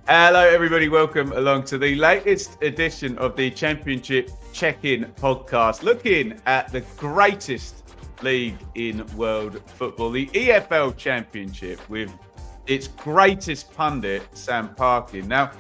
Hello, everybody. Welcome along to the latest edition of the Championship Check-In podcast, looking at the greatest league in world football, the EFL Championship, with its greatest pundit, Sam Parkin. Now,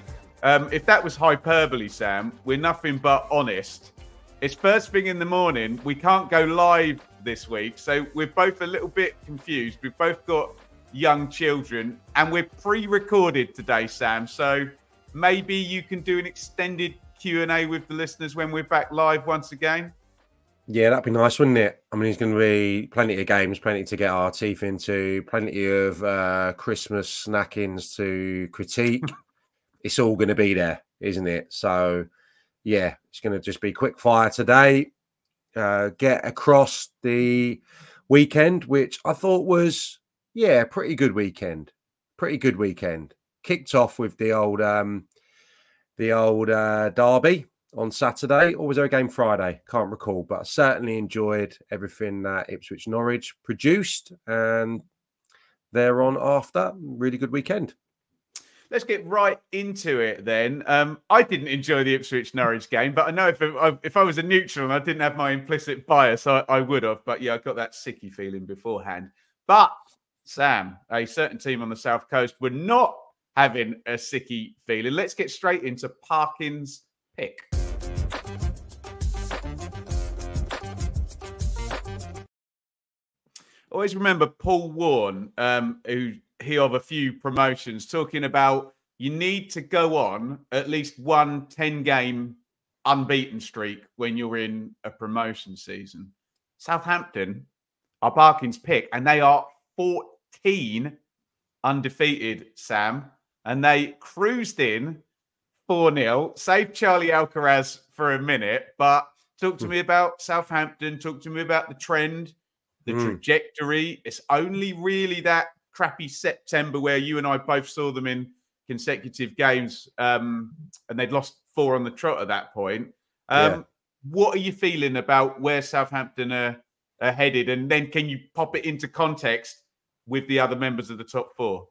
if that was hyperbole, Sam, we're nothing but honest. It's first thing in the morning. We can't go live this week, so we're both a little bit confused. We've both got young children, and we're pre-recorded today, Sam, so maybe you can do an extended Q&A with the listeners when we're back live once again. Yeah, that'd be nice, wouldn't it? I mean, there's going to be plenty of games, plenty to get our teeth into, plenty of Christmas snackings to critique. It's all going to be there, isn't it? So yeah, it's going to just be quick fire today. Get across the weekend, which I thought was pretty good weekend. Kicked off with the old derby on Saturday. Or was there a game Friday? Can't recall, but I certainly enjoyed everything that Ipswich Norwich produced, and thereon after, really good weekend. Let's get right into it then. I didn't enjoy the Ipswich Norwich game, but I know if I was a neutral and I didn't have my implicit bias, I would have. But yeah, I got that sicky feeling beforehand. But Sam, a certain team on the South Coast were not having a sicky feeling. Let's get straight into Parkin's pick. Always remember Paul Warne, he of a few promotions, talking about you need to go on at least one 10-game unbeaten streak when you're in a promotion season. Southampton are Parkin's pick, and they are 14 undefeated, Sam, and they cruised in 4-0. Save Charlie Alcaraz for a minute, but talk to me about Southampton. Talk to me about the trend, the trajectory. It's only really that crappy September where you and I both saw them in consecutive games, and they'd lost 4 on the trot at that point. What are you feeling about where Southampton are headed? And then can you pop it into context with the other members of the top 4?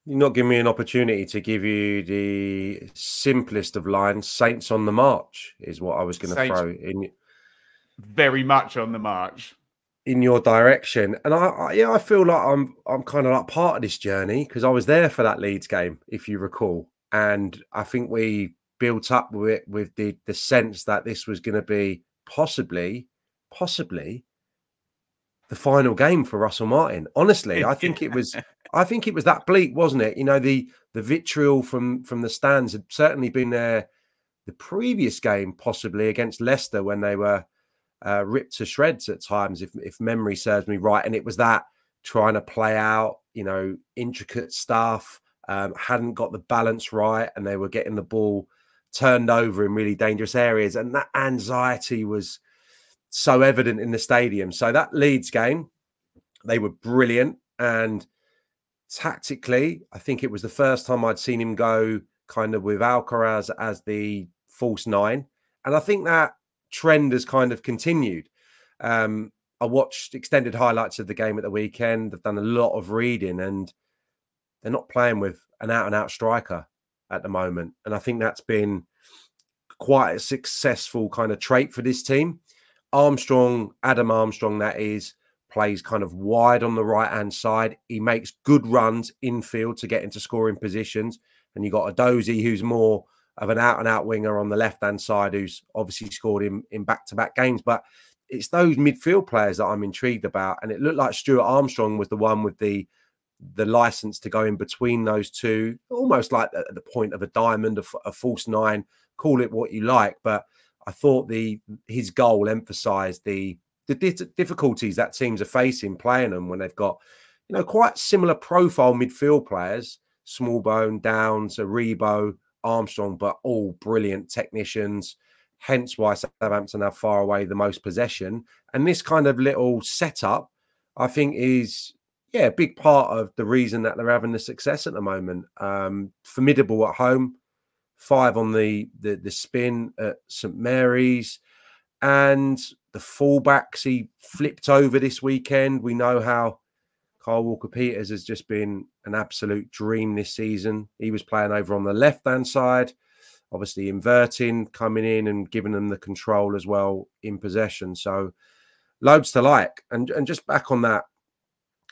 You're not giving me an opportunity to give you the simplest of lines. Saints on the march is what I was going to throw in. Very much on the march in your direction. And I feel like I'm kind of like part of this journey, because I was there for that Leeds game, if you recall. And I think we built up with it with the sense that this was going to be possibly the final game for Russell Martin. Honestly, I think it was that bleak, wasn't it? You know, the vitriol from the stands had certainly been there the previous game, possibly against Leicester, when they were ripped to shreds at times, if memory serves me right. And it was that trying to play out, you know, intricate stuff, hadn't got the balance right, and they were getting the ball turned over in really dangerous areas. And that anxiety was so evident in the stadium. So that Leeds game, they were brilliant. And tactically, I think it was the first time I'd seen him go kind of with Alcaraz as the false 9. And I think that trend has kind of continued. I watched extended highlights of the game at the weekend. I've done a lot of reading, and they're not playing with an out-and-out striker at the moment. And I think that's been quite a successful kind of trait for this team. Adam Armstrong, that is, plays kind of wide on the right-hand side. He makes good runs infield to get into scoring positions. And you've got a Dozy, who's more of an out-and-out winger on the left-hand side, who's obviously scored in back-to-back games. But it's those midfield players that I'm intrigued about. And it looked like Stuart Armstrong was the one with the license to go in between those two, almost like at the point of a diamond, a false 9, call it what you like. But I thought his goal emphasised the difficulties that teams are facing playing them when they've got, you know, quite similar profile midfield players, Smallbone, Downs, Aribo, Armstrong, but all brilliant technicians. Hence why Southampton have far away the most possession. And this kind of little setup, I think, is a big part of the reason that they're having the success at the moment. Formidable at home, 5 on the spin at St Mary's, and the fullbacks he flipped over this weekend. We know how Kyle Walker-Peters has just been an absolute dream this season. He was playing over on the left-hand side, obviously inverting, coming in and giving them the control as well in possession. So loads to like. And just back on that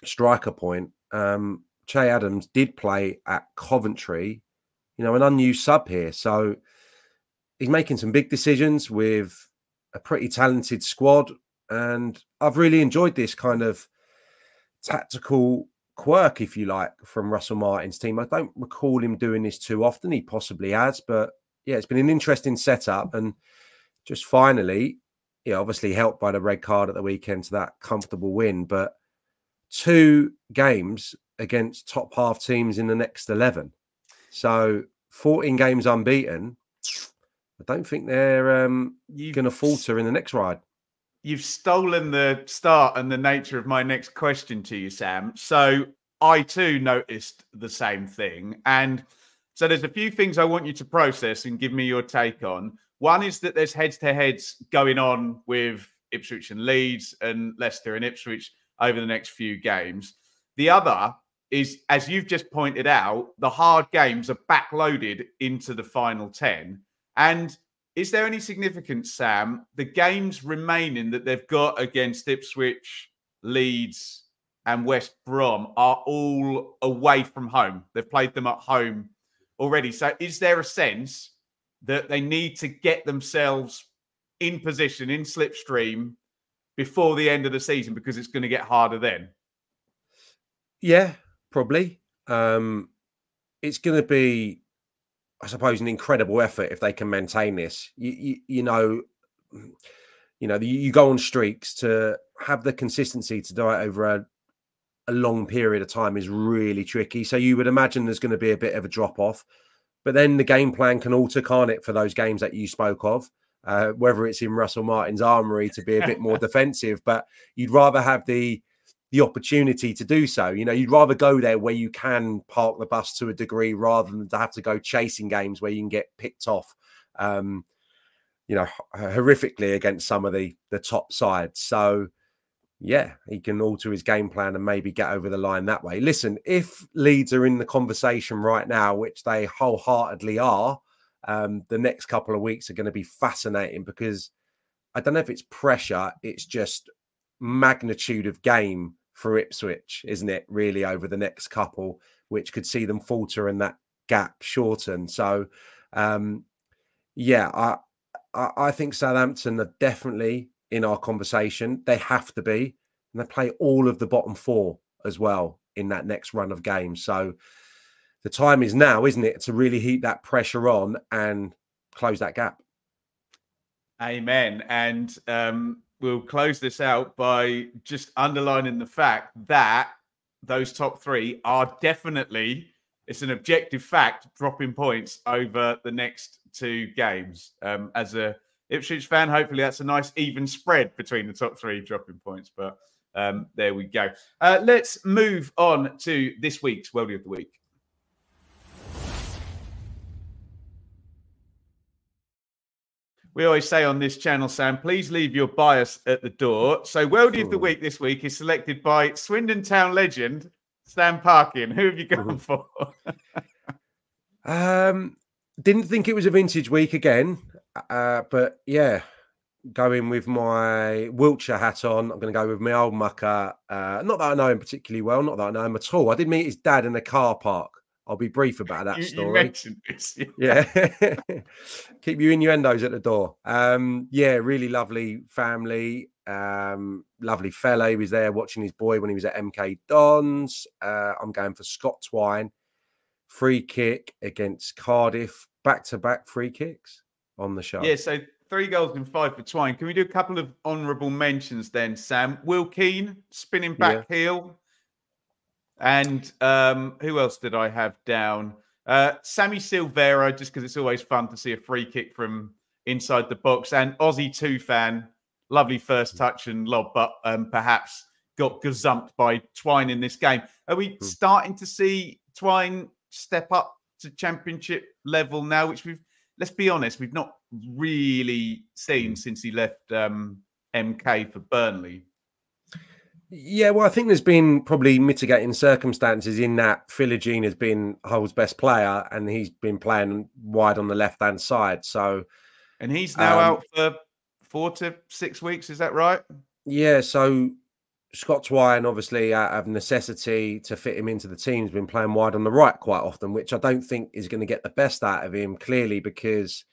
striker point, Che Adams did play at Coventry, you know, an unused sub here. So he's making some big decisions with a pretty talented squad. And I've really enjoyed this kind of tactical quirk, if you like, from Russell Martin's team. I don't recall him doing this too often. He possibly has, but yeah, it's been an interesting setup. And just finally, yeah, obviously helped by the red card at the weekend to that comfortable win, but 2 games against top half teams in the next 11. So 14 games unbeaten. I don't think they're going to falter in the next ride. You've stolen the start and the nature of my next question to you, Sam. So I too noticed the same thing. And so there's a few things I want you to process and give me your take on. One is that there's heads-to-heads going on with Ipswich and Leeds and Leicester and Ipswich over the next few games. The other is, as you've just pointed out, the hard games are backloaded into the final 10. And is there any significance, Sam, the games remaining that they've got against Ipswich, Leeds and West Brom are all away from home? They've played them at home already. So is there a sense that they need to get themselves in position, in slipstream, before the end of the season because it's going to get harder then? Yeah, probably. It's going to be, I suppose, an incredible effort if they can maintain this. You know, you go on streaks. To have the consistency to do it over a long period of time is really tricky. So you would imagine there's going to be a bit of a drop off, but then the game plan can alter, can't it, for those games that you spoke of? Whether it's in Russell Martin's armoury to be a bit more defensive, but you'd rather have the opportunity to do so. You know, you'd rather go there where you can park the bus to a degree rather than to have to go chasing games where you can get picked off, you know, horrifically against some of the top sides. So, yeah, he can alter his game plan and maybe get over the line that way. Listen, if Leeds are in the conversation right now, which they wholeheartedly are, the next couple of weeks are going to be fascinating because I don't know if it's pressure, it's just magnitude of game for Ipswich, isn't it, really, over the next couple, which could see them falter and that gap shorten. So, yeah, I think Southampton are definitely in our conversation. They have to be. And they play all of the bottom 4 as well in that next run of games. So the time is now, isn't it, to really heap that pressure on and close that gap. Amen. And we'll close this out by just underlining the fact that those top 3 are definitely, it's an objective fact, dropping points over the next 2 games. As a Ipswich fan, hopefully that's a nice even spread between the top 3 dropping points. But there we go. Let's move on to this week's Worldie of the Week. We always say on this channel, Sam, please leave your bias at the door. So Worldie of the Week this week is selected by Swindon Town legend, Sam Parkin. Who have you gone for? Didn't think it was a vintage week again. But yeah, going with my Wiltshire hat on, I'm going to go with my old mucker. Not that I know him particularly well, not that I know him at all. I did meet his dad in the car park. I'll be brief about that story. You mentioned this. Yeah. Keep your innuendos at the door. Yeah, really lovely family. Lovely fella. He was there watching his boy when he was at MK Dons. I'm going for Scott Twine. Free kick against Cardiff. Back-to-back free kicks on the show. Yeah, so 3 goals and 5 for Twine. Can we do a couple of honourable mentions then, Sam? Will Keane, spinning back heel. And who else did I have down? Sammy Silvera, just because it's always fun to see a free kick from inside the box. And Aussie 2 fan, lovely first touch and lob, but perhaps got gazumped by Twine in this game. Are we starting to see Twine step up to championship level now, which let's be honest, we've not really seen since he left MK for Burnley? Yeah, well, I think there's been probably mitigating circumstances in that Ferjani has been Hull's best player and he's been playing wide on the left-hand side. So, and he's now out for 4 to 6 weeks. Is that right? Yeah. So Scott Twine, obviously, out of necessity to fit him into the team, has been playing wide on the right quite often, which I don't think is going to get the best out of him, clearly, because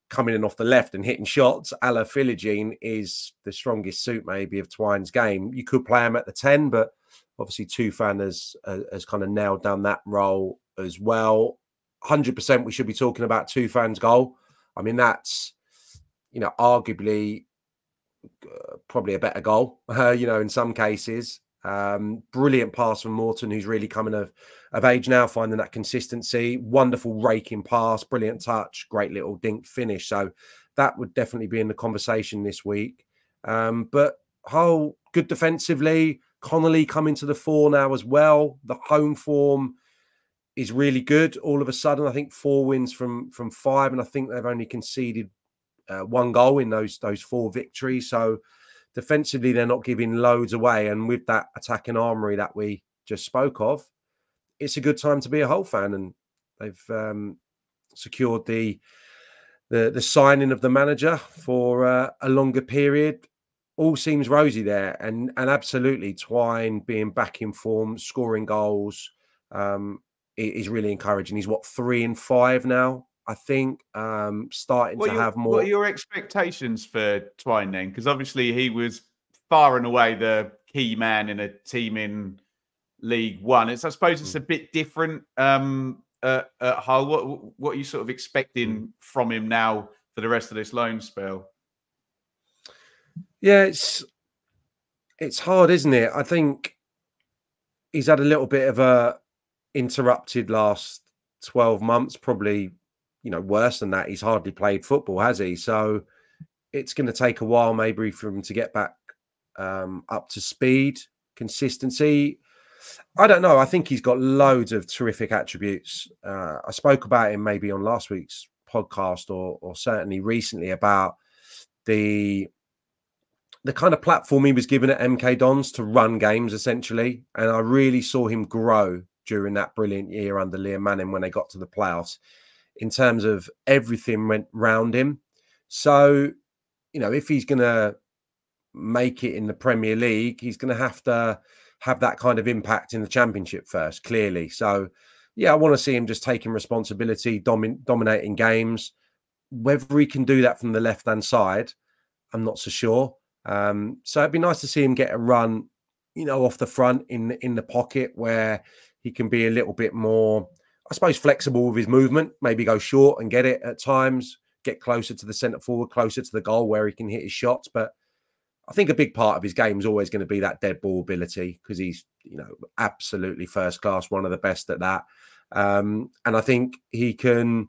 coming in off the left and hitting shots, a la Ferjani, is the strongest suit maybe of Twine's game. You could play him at the 10, but obviously Tufan has kind of nailed down that role as well. 100% we should be talking about Tufan's goal. I mean, that's, arguably probably a better goal, in some cases. Brilliant pass from Morton, who's really coming of age now, finding that consistency. Wonderful raking pass, brilliant touch, great little dink finish. So that would definitely be in the conversation this week. But Hull, good defensively. Connolly coming to the fore now as well. The home form is really good. All of a sudden, I think 4 wins from 5, and I think they've only conceded 1 goal in those 4 victories. So defensively, they're not giving loads away. And with that attacking armoury that we just spoke of, it's a good time to be a Hull fan. And they've secured the signing of the manager for a longer period. All seems rosy there. And absolutely, Twine being back in form, scoring goals, is really encouraging. He's, 3 and 5 now, I think, starting to have more. What are your expectations for Twine then? Because obviously he was far and away the key man in a team in League One. I suppose it's a bit different at Hull. What are you sort of expecting from him now for the rest of this loan spell? Yeah, it's hard, isn't it? I think he's had a little bit of a interrupted last 12 months, probably. Worse than that, he's hardly played football, has he? So it's going to take a while maybe for him to get back up to speed, consistency. I don't know. I think he's got loads of terrific attributes. I spoke about him maybe on last week's podcast or certainly recently about the kind of platform he was given at MK Dons to run games, essentially. And I really saw him grow during that brilliant year under Liam Manning when they got to the playoffs, in terms of everything went round him. So, if he's going to make it in the Premier League, he's going to have that kind of impact in the Championship first, clearly. So, yeah, I want to see him just taking responsibility, dominating games. Whether he can do that from the left-hand side, I'm not so sure. So it'd be nice to see him get a run, off the front in the pocket, where he can be a little bit more, I suppose, flexible with his movement, maybe go short and get it at times, get closer to the centre forward, closer to the goal where he can hit his shots. But I think a big part of his game is always going to be that dead ball ability, because he's, absolutely first class, one of the best at that. And I think he can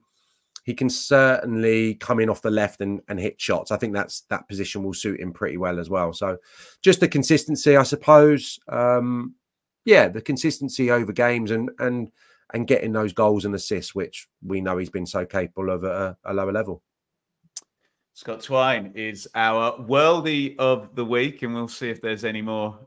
certainly come in off the left and hit shots. I think that position will suit him pretty well as well. So just the consistency, I suppose. The consistency over games and getting those goals and assists, which we know he's been so capable of at a lower level. Scott Twine is our worldie of the week, and we'll see if there's any more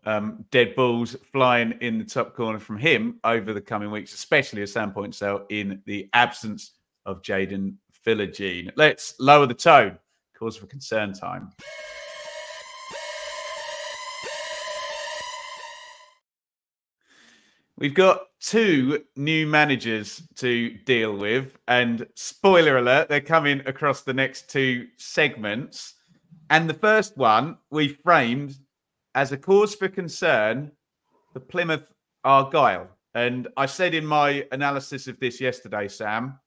dead balls flying in the top corner from him over the coming weeks, especially, as Sam points out, in the absence of Jayden Ferjani. Let's lower the tone. Cause for concern time. We've got 2 new managers to deal with, and spoiler alert, they're coming across the next 2 segments. And the first one we framed as a cause for concern for Plymouth Argyle. And I said in my analysis of this yesterday, Sam,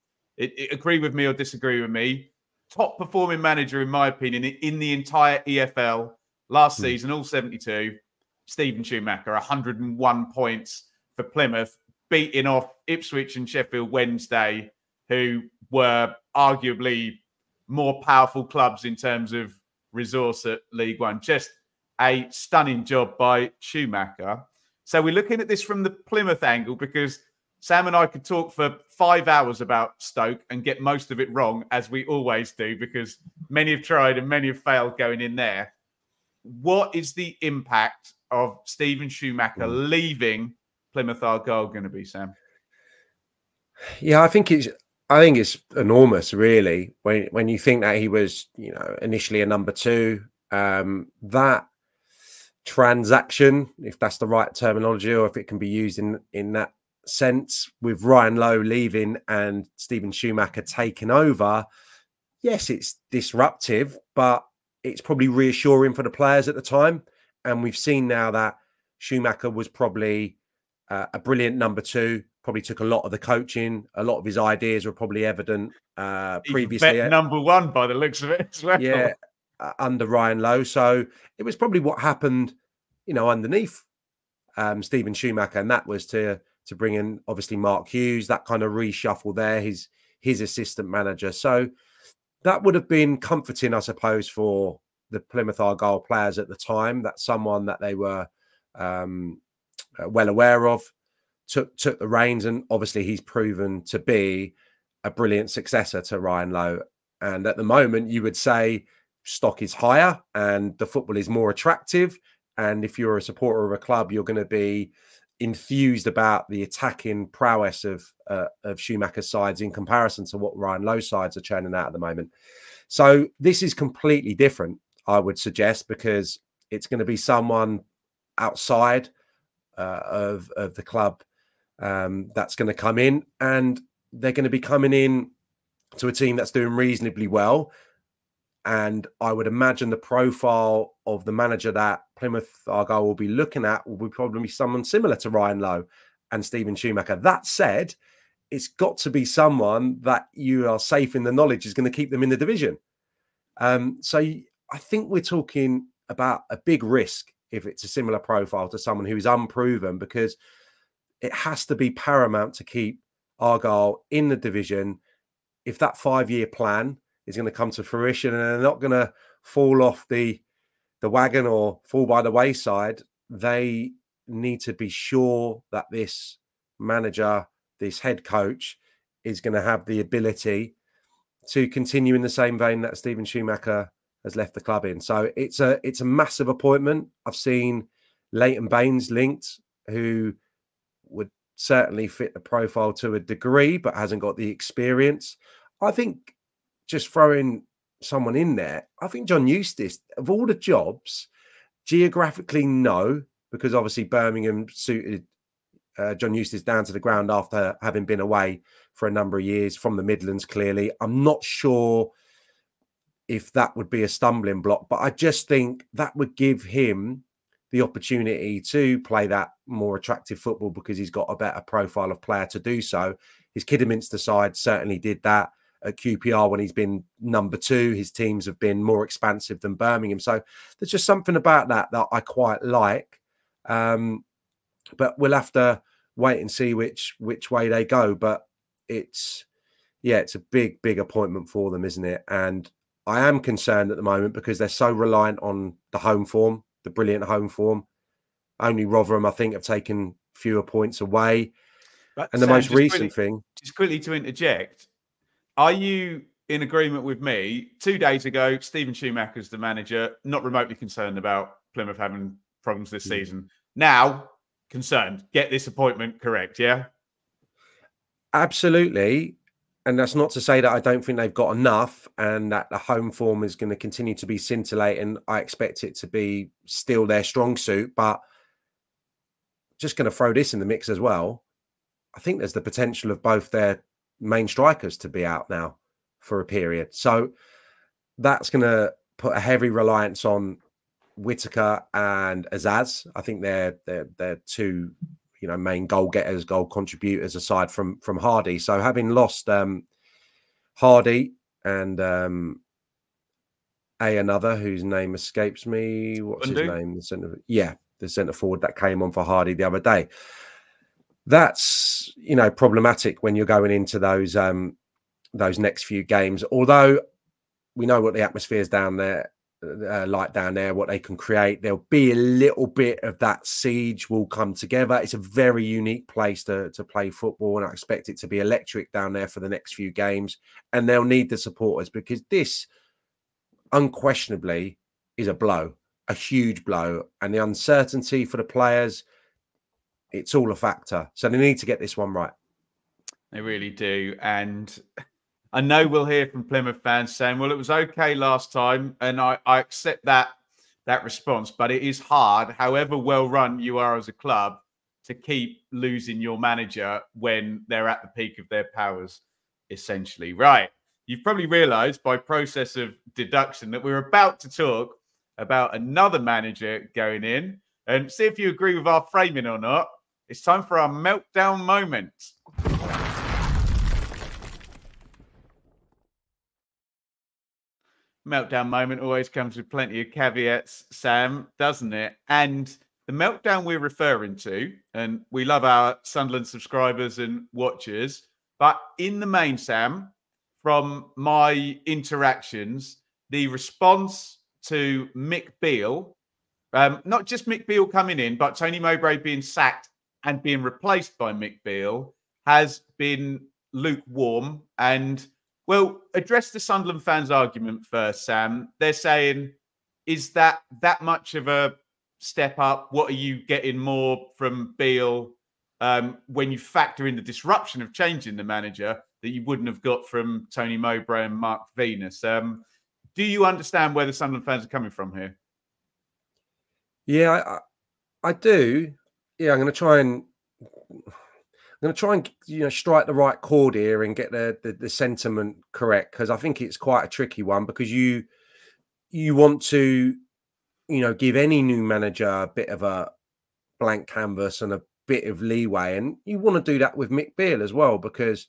agree with me or disagree with me, top performing manager, in my opinion, in the entire EFL last season, all 72, Stephen Schumacher, 101 points for Plymouth, beating off Ipswich and Sheffield Wednesday, who were arguably more powerful clubs in terms of resource at League One. Just a stunning job by Schumacher. So we're looking at this from the Plymouth angle, because Sam and I could talk for 5 hours about Stoke and get most of it wrong, as we always do, because many have tried and many have failed going in there. what is the impact of Steven Schumacher leaving Plymouth Argyle going to be, Sam? Yeah, I think it's enormous, really. When you think that he was, initially a number 2, that transaction, if that's the right terminology, or if it can be used in that sense, with Ryan Lowe leaving and Steven Schumacher taking over, yes, it's disruptive, but it's probably reassuring for the players at the time. And we've seen now that Schumacher was probably a brilliant number 2, probably took a lot of the coaching, a lot of his ideas were probably evident previously. Number 1 by the looks of it as well. Yeah, under Ryan Lowe. So it was probably what happened, underneath Steven Schumacher, and that was to bring in obviously Mark Hughes, that kind of reshuffle there, his assistant manager. So that would have been comforting, I suppose, for the Plymouth Argyle players at the time. That's someone that they were well aware of, took the reins, and obviously he's proven to be a brilliant successor to Ryan Lowe. And at the moment, you would say stock is higher and the football is more attractive. And if you're a supporter of a club, you're going to be enthused about the attacking prowess of Schumacher's sides in comparison to what Ryan Lowe's sides are churning out at the moment. So this is completely different, I would suggest, because it's going to be someone outside of the club that's going to come in, and they're going to be coming in to a team that's doing reasonably well. And I would imagine the profile of the manager that Plymouth Argyle will be looking at will be probably someone similar to Ryan Lowe and Steven Schumacher. That said, it's got to be someone that you are safe in the knowledge is going to keep them in the division. So I think we're talking about a big risk if it's a similar profile to someone who is unproven, because it has to be paramount to keep Argyle in the division if that 5-year plan is going to come to fruition and they're not going to fall off the wagon or fall by the wayside. They need to be sure that this manager, this head coach, is going to have the ability to continue in the same vein that Steven Schumacher has left the club in. So it's a massive appointment. I've seen Leighton Baines linked, who would certainly fit the profile to a degree, but hasn't got the experience. I think just throwing someone in there, I think John Eustace, of all the jobs, geographically, no, because obviously Birmingham suited John Eustace down to the ground after having been away for a number of years from the Midlands, clearly. I'm not sure if that would be a stumbling block, but I just think that would give him the opportunity to play that more attractive football because he's got a better profile of player to do so. His Kidderminster side certainly did that. At QPR, when he's been number 2, his teams have been more expansive than Birmingham. So there's just something about that I quite like. But we'll have to wait and see which way they go. But it's a big appointment for them, isn't it? And I am concerned at the moment because they're so reliant on the home form, the brilliant home form. Only Rotherham, I think, have taken fewer points away. But and the Sam, most recent thing... Just quickly to interject, are you in agreement with me? 2 days ago, Steven Schumacher's the manager, not remotely concerned about Plymouth having problems this season. Now, concerned. Get this appointment correct, yeah? Absolutely. And that's not to say that I don't think they've got enough and that the home form is going to continue to be scintillating. I expect it to be still their strong suit, but just going to throw this in the mix as well. I think there's the potential of both their main strikers to be out now for a period. So that's going to put a heavy reliance on Whittaker and Azaz. I think they're 2, main goal getters, goal contributors aside from Hardy. So having lost Hardy and another whose name escapes me, what's his name? The centre forward that came on for Hardy the other day. That's problematic when you're going into those next few games. Although we know what the atmosphere is down there, like down there, what they can create. There'll be a little bit of that siege will come together. It's a very unique place to play football, and I expect it to be electric down there for the next few games. And they'll need the supporters because this unquestionably is a blow. a huge blow, and the uncertainty for the players, it's all a factor. So they need to get this one right. They really do. And I know we'll hear from Plymouth fans saying, well, it was okay last time. And I accept that response, but it is hard, however well run you are as a club, to keep losing your manager when they're at the peak of their powers, essentially. Right. You've probably realised by process of deduction that we're about to talk about another manager going in, and see if you agree with our framing or not. It's time for our meltdown moment. Meltdown moment always comes with plenty of caveats, Sam, doesn't it? And the meltdown we're referring to, and we love our Sunderland subscribers and watchers, but in the main, Sam, from my interactions, the response to Mick Beale, not just Mick Beale coming in, but Tony Mowbray being sacked and being replaced by Mick Beale, has been lukewarm. And, well, address the Sunderland fans' argument first, Sam. They're saying, is that much of a step up? What are you getting more from Beale when you factor in the disruption of changing the manager that you wouldn't have got from Tony Mowbray and Mark Venus? Do you understand where the Sunderland fans are coming from here? Yeah, I do. Yeah, I'm going to try and strike the right chord here and get the sentiment correct, because I think it's quite a tricky one, because you want to give any new manager a bit of a blank canvas and a bit of leeway, and you want to do that with Mick Beale as well, because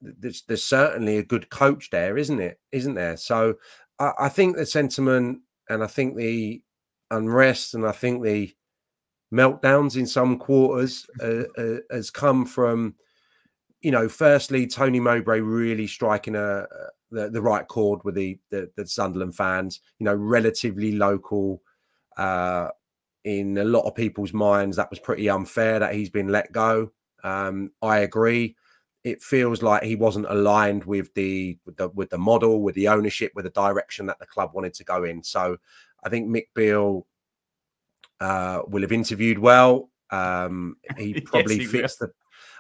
there's certainly a good coach there, isn't there? So I think the sentiment, and I think the unrest, and I think the meltdowns in some quarters has come from, firstly, Tony Mowbray really striking the right chord with the Sunderland fans. Relatively local. In a lot of people's minds, that was pretty unfair that he's been let go. I agree. It feels like he wasn't aligned with the model, with the ownership, with the direction that the club wanted to go in. So I think Mick Beale will have interviewed well. He probably fits the...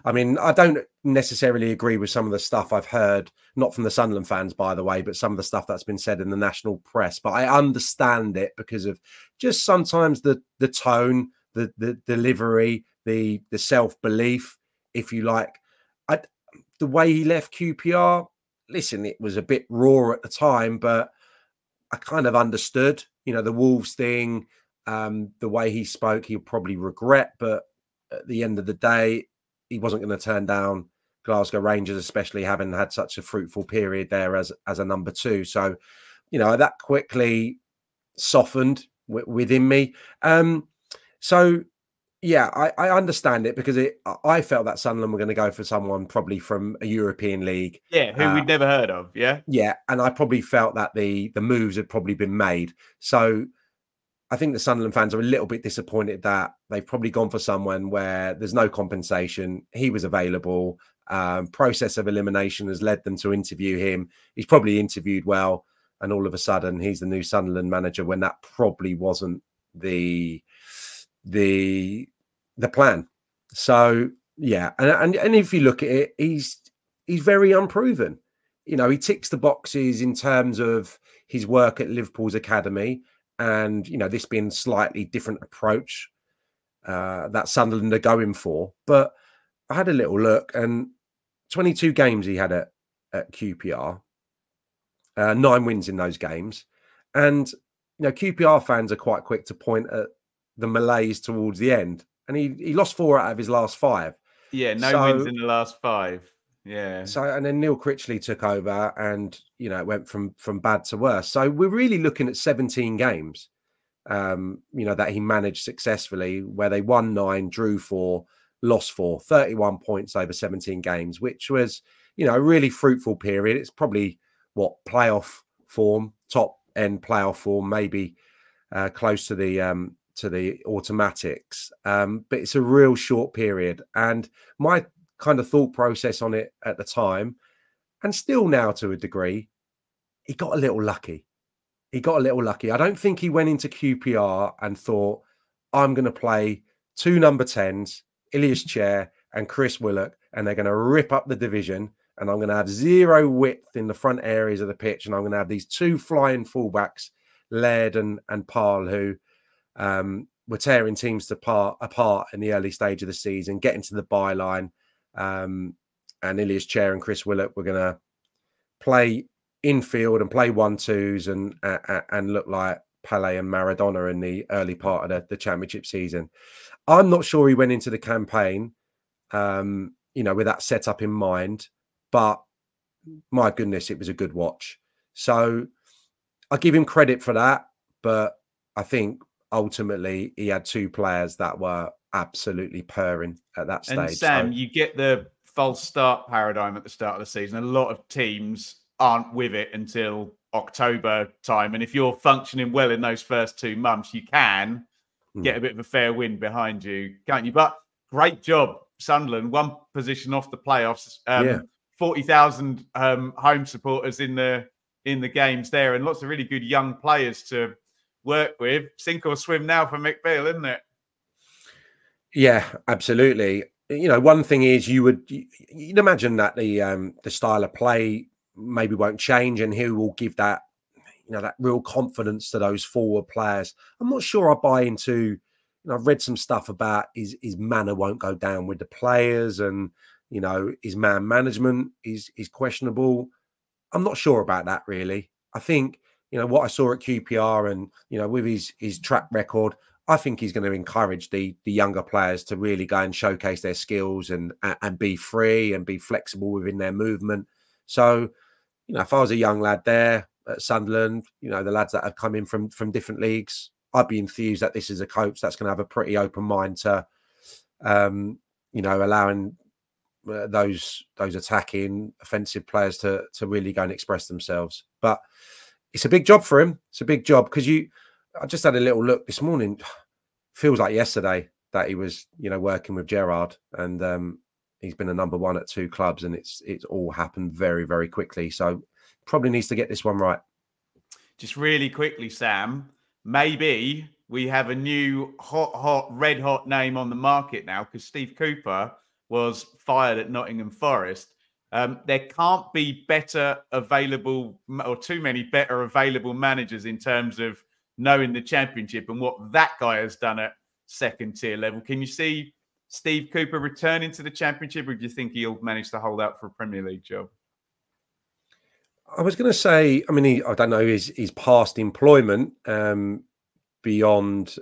I mean, I don't necessarily agree with some of the stuff I've heard, not from the Sunderland fans, by the way, but some of the stuff that's been said in the national press. But I understand it because of just sometimes the tone, the delivery, the self-belief, if you like. The way he left QPR, listen, it was a bit raw at the time, but I kind of understood, the Wolves thing, the way he spoke, he'll probably regret, but at the end of the day, he wasn't going to turn down Glasgow Rangers, especially having had such a fruitful period there as a number two. So, that quickly softened within me. So, yeah, I understand it, because I felt that Sunderland were going to go for someone probably from a European league. Yeah, who we'd never heard of, yeah? Yeah, and I probably felt that the moves had probably been made. So I think the Sunderland fans are a little bit disappointed that they've probably gone for someone where there's no compensation. He was available. Process of elimination has led them to interview him. He's probably interviewed well, and all of a sudden he's the new Sunderland manager, when that probably wasn't the plan. So yeah, and if you look at it, he's very unproven. He ticks the boxes in terms of his work at Liverpool's academy, and this being slightly different approach that Sunderland are going for. But I had a little look, and 22 games he had at QPR, 9 wins in those games, and QPR fans are quite quick to point at the malaise towards the end, and he lost 4 out of his last 5. Yeah, no wins in the last 5. Yeah. So, and then Neil Critchley took over, and it went from bad to worse. So we're really looking at 17 games, that he managed successfully, where they won 9, drew 4, lost 4, 31 points over 17 games, which was a really fruitful period. It's probably playoff form, top end playoff form, maybe close to the automatics, but it's a real short period. And my kind of thought process on it at the time, and still now to a degree, he got a little lucky. he got a little lucky. I don't think he went into QPR and thought, I'm going to play 2 number 10s, Ilias Chair and Chris Willock, and they're going to rip up the division. And I'm going to have 0 width in the front areas of the pitch. And I'm going to have these 2 flying fullbacks, Laird and Parle, who were tearing teams apart in the early stage of the season, getting to the byline. And Ilias Chair and Chris Willock were going to play infield and play 1-2s and look like Pele and Maradona in the early part of the championship season. I'm not sure he went into the campaign, with that setup in mind, but my goodness, it was a good watch. So I give him credit for that, but I think ultimately he had 2 players that were absolutely purring at that stage. And Sam, you get the false start paradigm at the start of the season. A lot of teams aren't with it until October time. And if you're functioning well in those first 2 months, you can get a bit of a fair wind behind you, can't you? But great job, Sunderland. 1 position off the playoffs. 40,000 home supporters in the games there, and lots of really good young players to work with. Sink or swim now for McBeal, isn't it? Yeah, absolutely. One thing is you'd imagine that the style of play maybe won't change, and he will give that that real confidence to those forward players. I'm not sure I buy into. I've read some stuff about his manner won't go down with the players, and his man management is questionable. I'm not sure about that really. I think what I saw at QPR and with his track record, I think he's going to encourage the younger players to really go and showcase their skills and be free and be flexible within their movement. So, if I was a young lad there at Sunderland, the lads that have come in from different leagues, I'd be enthused that this is a coach that's going to have a pretty open mind to, allowing those attacking offensive players to really go and express themselves. But it's a big job for him. It's a big job because I just had a little look this morning. Feels like yesterday that he was, working with Gerrard, and he's been a number 1 at 2 clubs, and it's all happened very, very quickly. So probably needs to get this one right. Just really quickly, Sam, maybe we have a new red hot name on the market now, because Steve Cooper was fired at Nottingham Forest. There can't be better available, or too many better available managers in terms of knowing the Championship and what that guy has done at 2nd tier level. Can you see Steve Cooper returning to the Championship, or do you think he'll manage to hold out for a Premier League job? I was going to say, I don't know his past employment beyond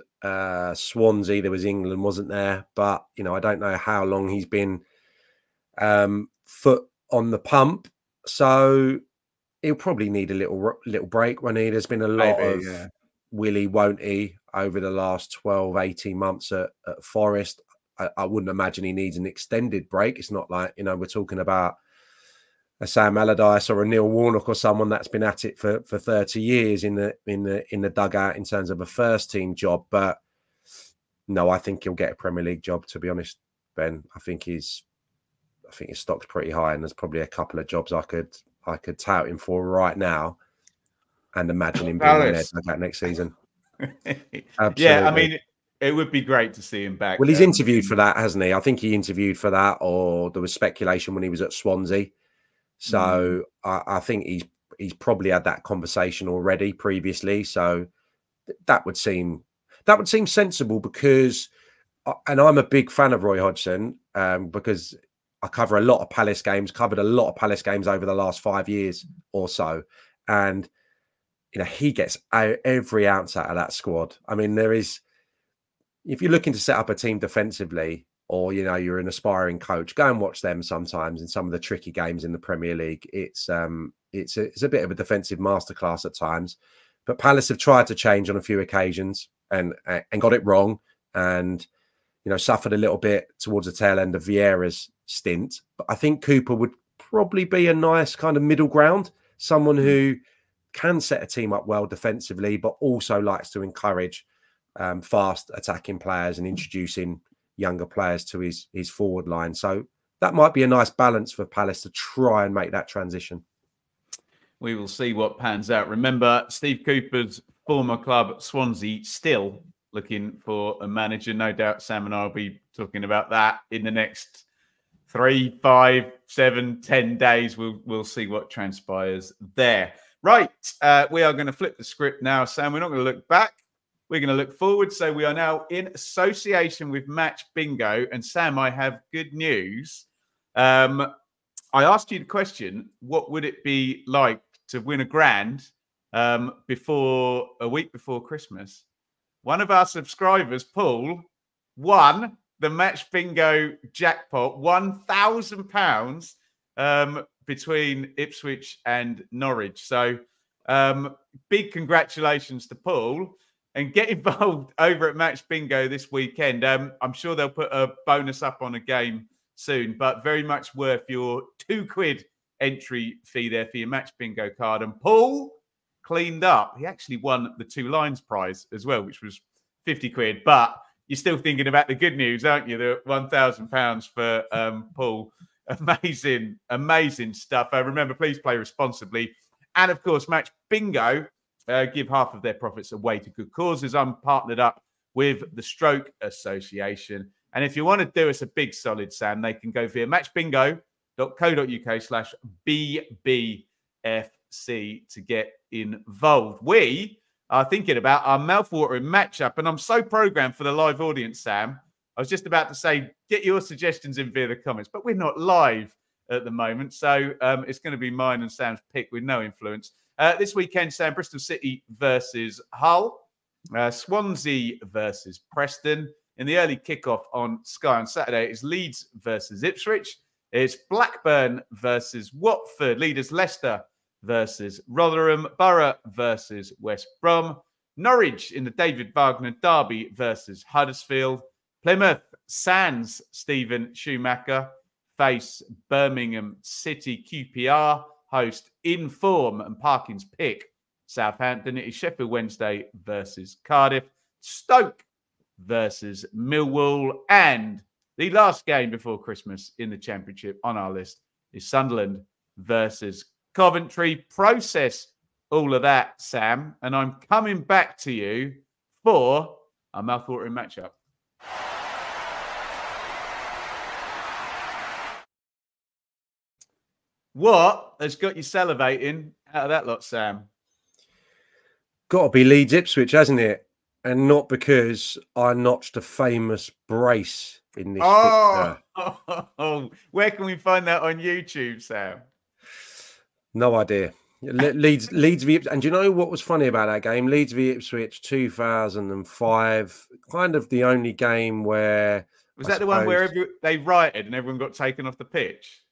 Swansea. There was England, wasn't there? But I don't know how long he's been foot on the pump. So he'll probably need a little break, won't he? There's been a lot of will he, won't he, over the last 12, 18 months at Forest. I wouldn't imagine he needs an extended break. It's not like, we're talking about a Sam Allardyce or a Neil Warnock or someone that's been at it for 30 years in the dugout in terms of a first team job. But no, I think he'll get a Premier League job, to be honest, Ben. I think his stock's pretty high, and there's probably a couple of jobs I could tout him for right now and imagine him being in there dugout next season. Yeah, it would be great to see him back. Well, he's interviewed for that, hasn't he? I think he interviewed for that, or there was speculation when he was at Swansea. So I think he's probably had that conversation already previously. So that would seem sensible, because, and I'm a big fan of Roy Hodgson because I covered a lot of Palace games over the last 5 years or so, and he gets every ounce out of that squad. There is, if you're looking to set up a team defensively, or you're an aspiring coach, go and watch them sometimes in some of the tricky games in the Premier League. It's a bit of a defensive masterclass at times, but Palace have tried to change on a few occasions and got it wrong, and suffered a little bit towards the tail end of Vieira's stint. But I think Cooper would probably be a nice kind of middle ground, someone who can set a team up well defensively, but also likes to encourage fast attacking players and introducing younger players to his forward line. So that might be a nice balance for Palace to try and make that transition. We will see what pans out. Remember, Steve Cooper's former club, Swansea, still looking for a manager. No doubt Sam and I will be talking about that in the next 3, 5, 7, 10 days. We'll see what transpires there. Right, we are going to flip the script now, Sam. We're not going to look back. We're going to look forward. So we are now in association with Match Bingo. And Sam, I have good news. I asked you the question, what would it be like to win a grand before a week before Christmas? One of our subscribers, Paul, won the Match Bingo jackpot, £1,000 between Ipswich and Norwich. So big congratulations to Paul. And get involved over at Match Bingo this weekend. I'm sure they'll put a bonus up on a game soon, but very much worth your £2 entry fee there for your Match Bingo card. And Paul cleaned up. He actually won the 2 Lines prize as well, which was £50. But you're still thinking about the good news, aren't you? The £1,000 for Paul. Amazing stuff. Remember, please play responsibly. And of course, Match Bingo give half of their profits away to good causes. I'm partnered up with the Stroke Association. And if you want to do us a big solid, Sam, they can go via matchbingo.co.uk/BBFC to get involved. We are thinking about our mouthwatering matchup, and I'm so programmed for the live audience, Sam. I was just about to say, get your suggestions in via the comments, but we're not live at the moment. So it's going to be mine and Sam's pick with no influence. This weekend, Sam, Bristol City versus Hull, Swansea versus Preston. In the early kickoff on Sky on Saturday, it's Leeds versus Ipswich. It's Blackburn versus Watford. Leaders Leicester versus Rotherham. Borough versus West Brom. Norwich in the David Wagner derby versus Huddersfield. Plymouth sans Stephen Schumacher face Birmingham City. QPR host Inform and Parkin's pick Southampton. It is Sheffield Wednesday versus Cardiff. Stoke versus Millwall. And the last game before Christmas in the Championship on our list is Sunderland versus Coventry. Process all of that, Sam, and I'm coming back to you for a mouthwatering matchup. What has got you salivating out of that lot, Sam? Got to be Leeds Ipswich, hasn't it? And not because I notched a famous brace in this fixture. Where can we find that on YouTube, Sam? No idea. Leeds v Ipswich. And do you know what was funny about that game? Leeds v Ipswich 2005. Kind of the only game where... Was that the one where they rioted and everyone got taken off the pitch?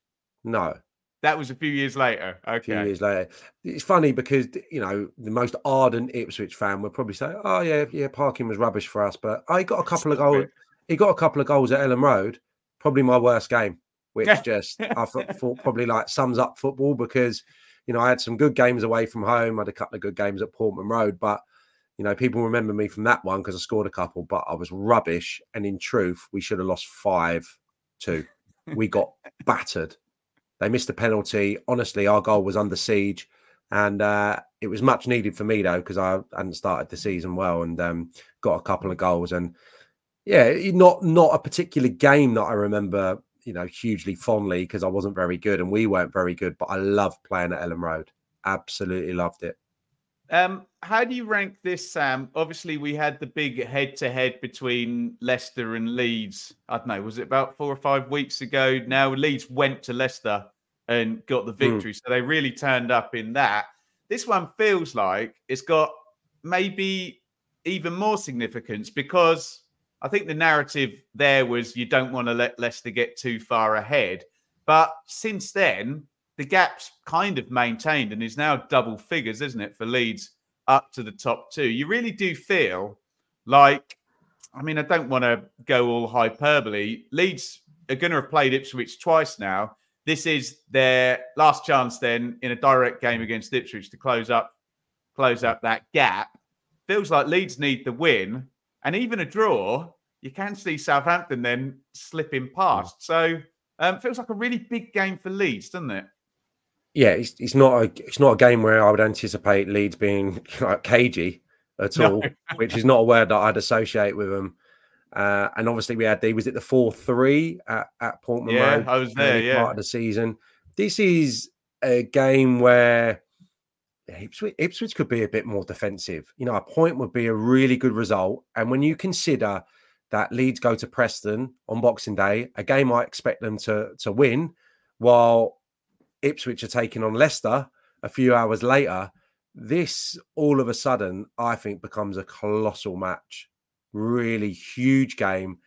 No. That was a few years later. Okay. A few years later. It's funny because, you know, the most ardent Ipswich fan would probably say, oh, yeah, Parkin was rubbish for us. But I got a couple of goals. He got a couple of goals at Ellen Road. Probably my worst game, which just, I thought probably like sums up football because, you know, I had some good games away from home. I had a couple of good games at Portman Road. But, you know, people remember me from that one because I scored a couple. But I was rubbish. And in truth, we should have lost 5-2. We got battered. They missed a penalty. Honestly, our goal was under siege. And it was much needed for me, though, because I hadn't started the season well and got a couple of goals. And, yeah, not a particular game that I remember, you know, hugely fondly because I wasn't very good and we weren't very good. But I loved playing at Ellen Road. Absolutely loved it. How do you rank this, Sam? Obviously, we had the big head-to-head between Leicester and Leeds. I don't know, was it about 4 or 5 weeks ago? Now, Leeds went to Leicester and got the victory. So they really turned up in that. This one feels like it's got maybe even more significance because I think the narrative there was you don't want to let Leicester get too far ahead. But since then, the gap's kind of maintained and is now double figures, isn't it, for Leeds up to the top 2. You really do feel like, I mean, I don't want to go all hyperbole. Leeds are going to have played Ipswich twice now. This is their last chance then in a direct game against Ipswich to close up that gap. Feels like Leeds need the win and even a draw. You can see Southampton then slipping past. So feels like a really big game for Leeds, doesn't it? Yeah, it's not a game where I would anticipate Leeds being like cagey at all, which is not a word that I'd associate with them. And obviously we had was it the 4-3 at Portman Road? I was there. Early part of the season. This is a game where Ipswich could be a bit more defensive. You know, a point would be a really good result. And when you consider that Leeds go to Preston on Boxing Day, a game I expect them to win, while Ipswich are taking on Leicester a few hours later, this all of a sudden, I think, becomes a colossal match. Really huge game.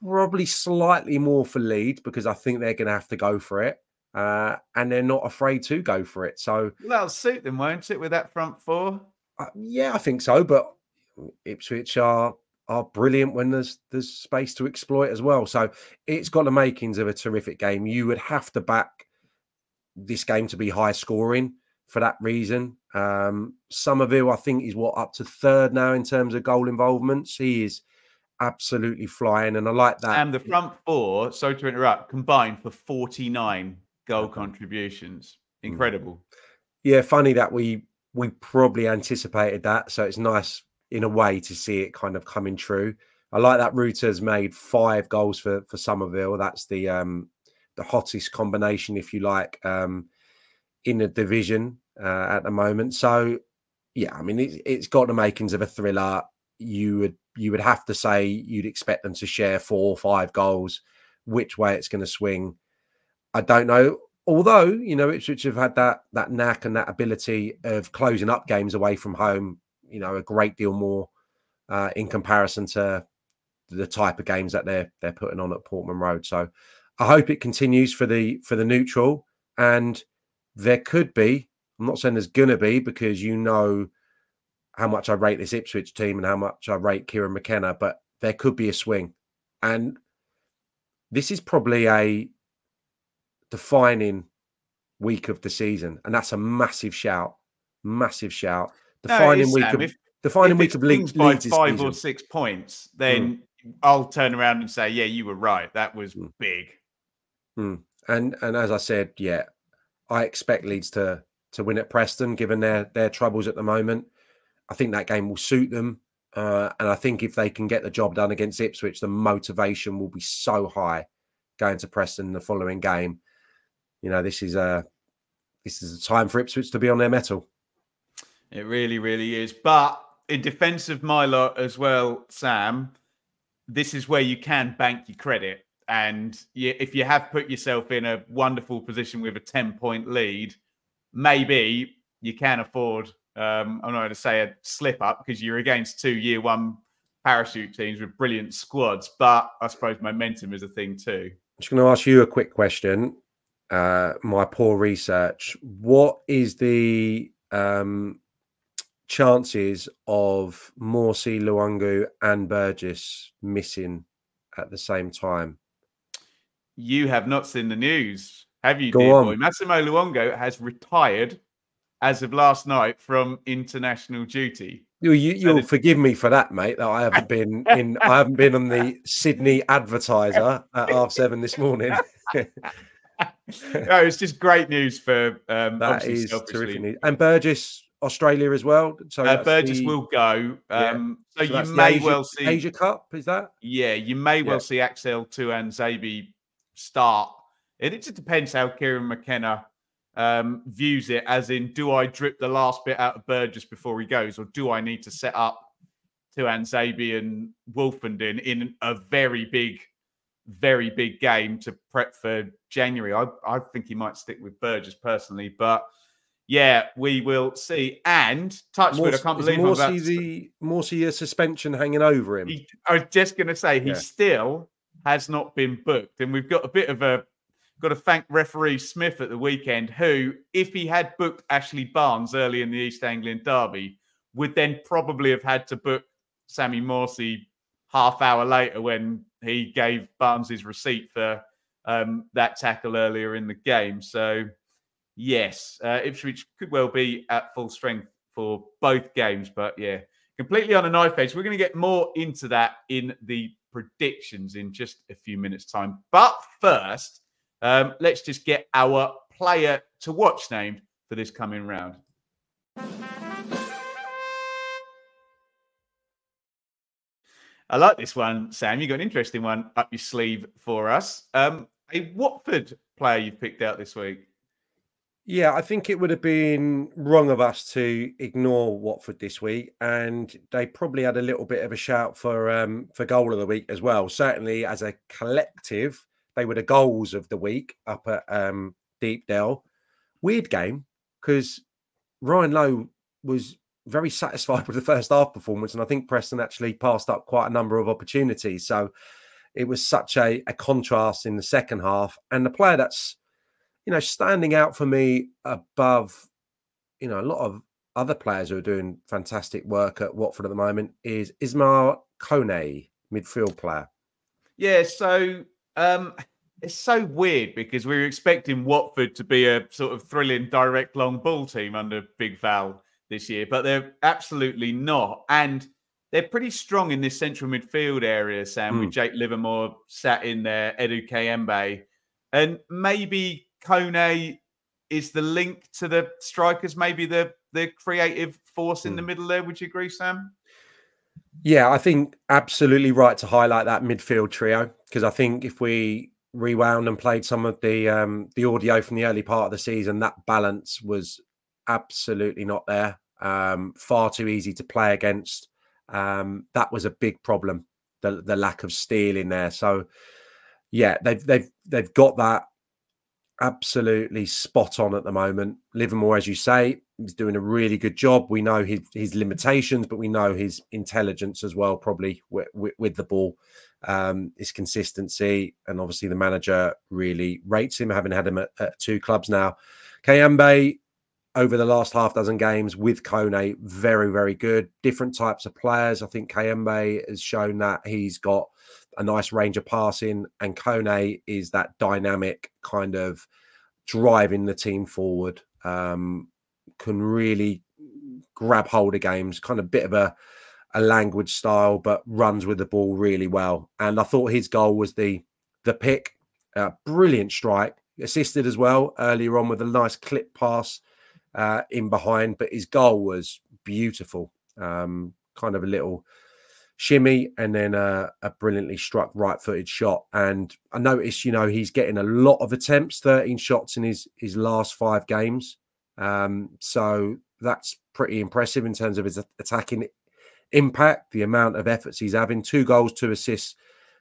Probably slightly more for Leeds because I think they're going to have to go for it. And they're not afraid to go for it. So that'll suit them, won't it, with that front four? Yeah, I think so. But Ipswich are brilliant when there's space to exploit as well. So it's got the makings of a terrific game. You would have to back this game to be high scoring for that reason. Somerville, I think, is up to third now in terms of goal involvements. He is absolutely flying, and I like that. And the front four, sorry to interrupt, combined for 49 goal contributions. Incredible. Yeah, funny that we probably anticipated that, so it's nice in a way to see it kind of coming true. I like that Rutter's made 5 goals for Somerville. That's the hottest combination, if you like, in the division at the moment. So yeah, I mean, it's got the makings of a thriller. You would have to say you'd expect them to share 4 or 5 goals. Which way it's going to swing, I don't know. Although, you know, Ipswich have had that knack and that ability of closing up games away from home, you know, a great deal more in comparison to the type of games that they're putting on at Portman Road. So I hope it continues for the neutral. And there could be, I'm not saying there's going to be, because you know how much I rate this Ipswich team and how much I rate Kieran McKenna, but there could be a swing. And this is probably a defining week of the season. And that's a massive shout. Massive shout. Defining week of Leeds by 5 or 6 points, then I'll turn around and say, yeah, you were right. That was big. And as I said, yeah, I expect Leeds to win at Preston, given their troubles at the moment. I think that game will suit them. And I think if they can get the job done against Ipswich, the motivation will be so high going to Preston the following game. You know, this is a time for Ipswich to be on their mettle. It really, really is. But in defence of my lot as well, Sam, this is where you can bank your credit. And if you have put yourself in a wonderful position with a 10-point lead, maybe you can afford, I'm not going to say a slip up because you're against 2 year one parachute teams with brilliant squads. But I suppose momentum is a thing too. I'm just going to ask you a quick question. My poor research. What is the chances of Morsey, Luongo and Burgess missing at the same time? You have not seen the news, have you, dear boy? Massimo Luongo has retired as of last night from international duty. You'll forgive me for that, mate. That I haven't been in. I haven't been on the Sydney Advertiser at 7:30 this morning. No, it's just great news for that is terrific news. And Burgess, Australia as well. So Burgess will go. So you may well see Asia Cup. Is that? Yeah, you may well see Axel Tuanzebe start. It just depends how Kieran McKenna views it. As in, do I drip the last bit out of Burgess before he goes, or do I need to set up Tuanzebe and Wolfenden in a very big game to prep for January? I think he might stick with Burgess personally, but yeah, we will see. And touchwood, I can't believe Morsey a suspension hanging over him. I was just going to say he still has not been booked, and we've got got to thank referee Smith at the weekend, who, if he had booked Ashley Barnes early in the East Anglian derby, would then probably have had to book Sammy Morsey half hour later when he gave Barnes his receipt for that tackle earlier in the game. So, yes, Ipswich could well be at full strength for both games. But, yeah, completely on a knife edge. We're going to get more into that in the predictions in just a few minutes' time. But first, let's just get our player to watch named for this coming round. I like this one, Sam. You got an interesting one up your sleeve for us. A Watford player you've picked out this week. Yeah, I think it would have been wrong of us to ignore Watford this week, and they probably had a little bit of a shout for goal of the week as well. Certainly, as a collective, they were the goals of the week up at Deepdale. Weird game because Ryan Lowe was very satisfied with the first half performance, and I think Preston actually passed up quite a number of opportunities. So it was such a contrast in the second half, and the player that's standing out for me above, a lot of other players who are doing fantastic work at Watford at the moment is Ismail Kone, midfield player. Yeah, so it's so weird because we were expecting Watford to be a sort of thrilling direct long ball team under Big Val this year, but they're absolutely not. And they're pretty strong in this central midfield area, Sam, with Jake Livermore sat in there, Edu Kayembe. And maybe Kone is the link to the strikers, maybe the creative force in the middle there. Would you agree, Sam? Yeah, I think absolutely right to highlight that midfield trio, because I think if we rewound and played some of the audio from the early part of the season, that balance was absolutely not there. Far too easy to play against. That was a big problem, the lack of steel in there. So yeah, they've got that absolutely spot on at the moment. Livermore, as you say, is doing a really good job. We know his limitations, but we know his intelligence as well, probably with the ball, his consistency, and obviously the manager really rates him, having had him at two clubs now. Kayembe, over the last half dozen games with Kone, very, very good. Different types of players. I think Kayembe has shown that he's got a nice range of passing, and Kone is that dynamic kind of driving the team forward. Can really grab hold of games, kind of bit of a language style, but runs with the ball really well. And I thought his goal was the pick. Brilliant strike, assisted as well earlier on with a nice clip pass in behind, but his goal was beautiful. Kind of a little shimmy and then a brilliantly struck right-footed shot. And I noticed, he's getting a lot of attempts, 13 shots in his last 5 games. So that's pretty impressive in terms of his attacking impact, the amount of efforts he's having. 2 goals, 2 assists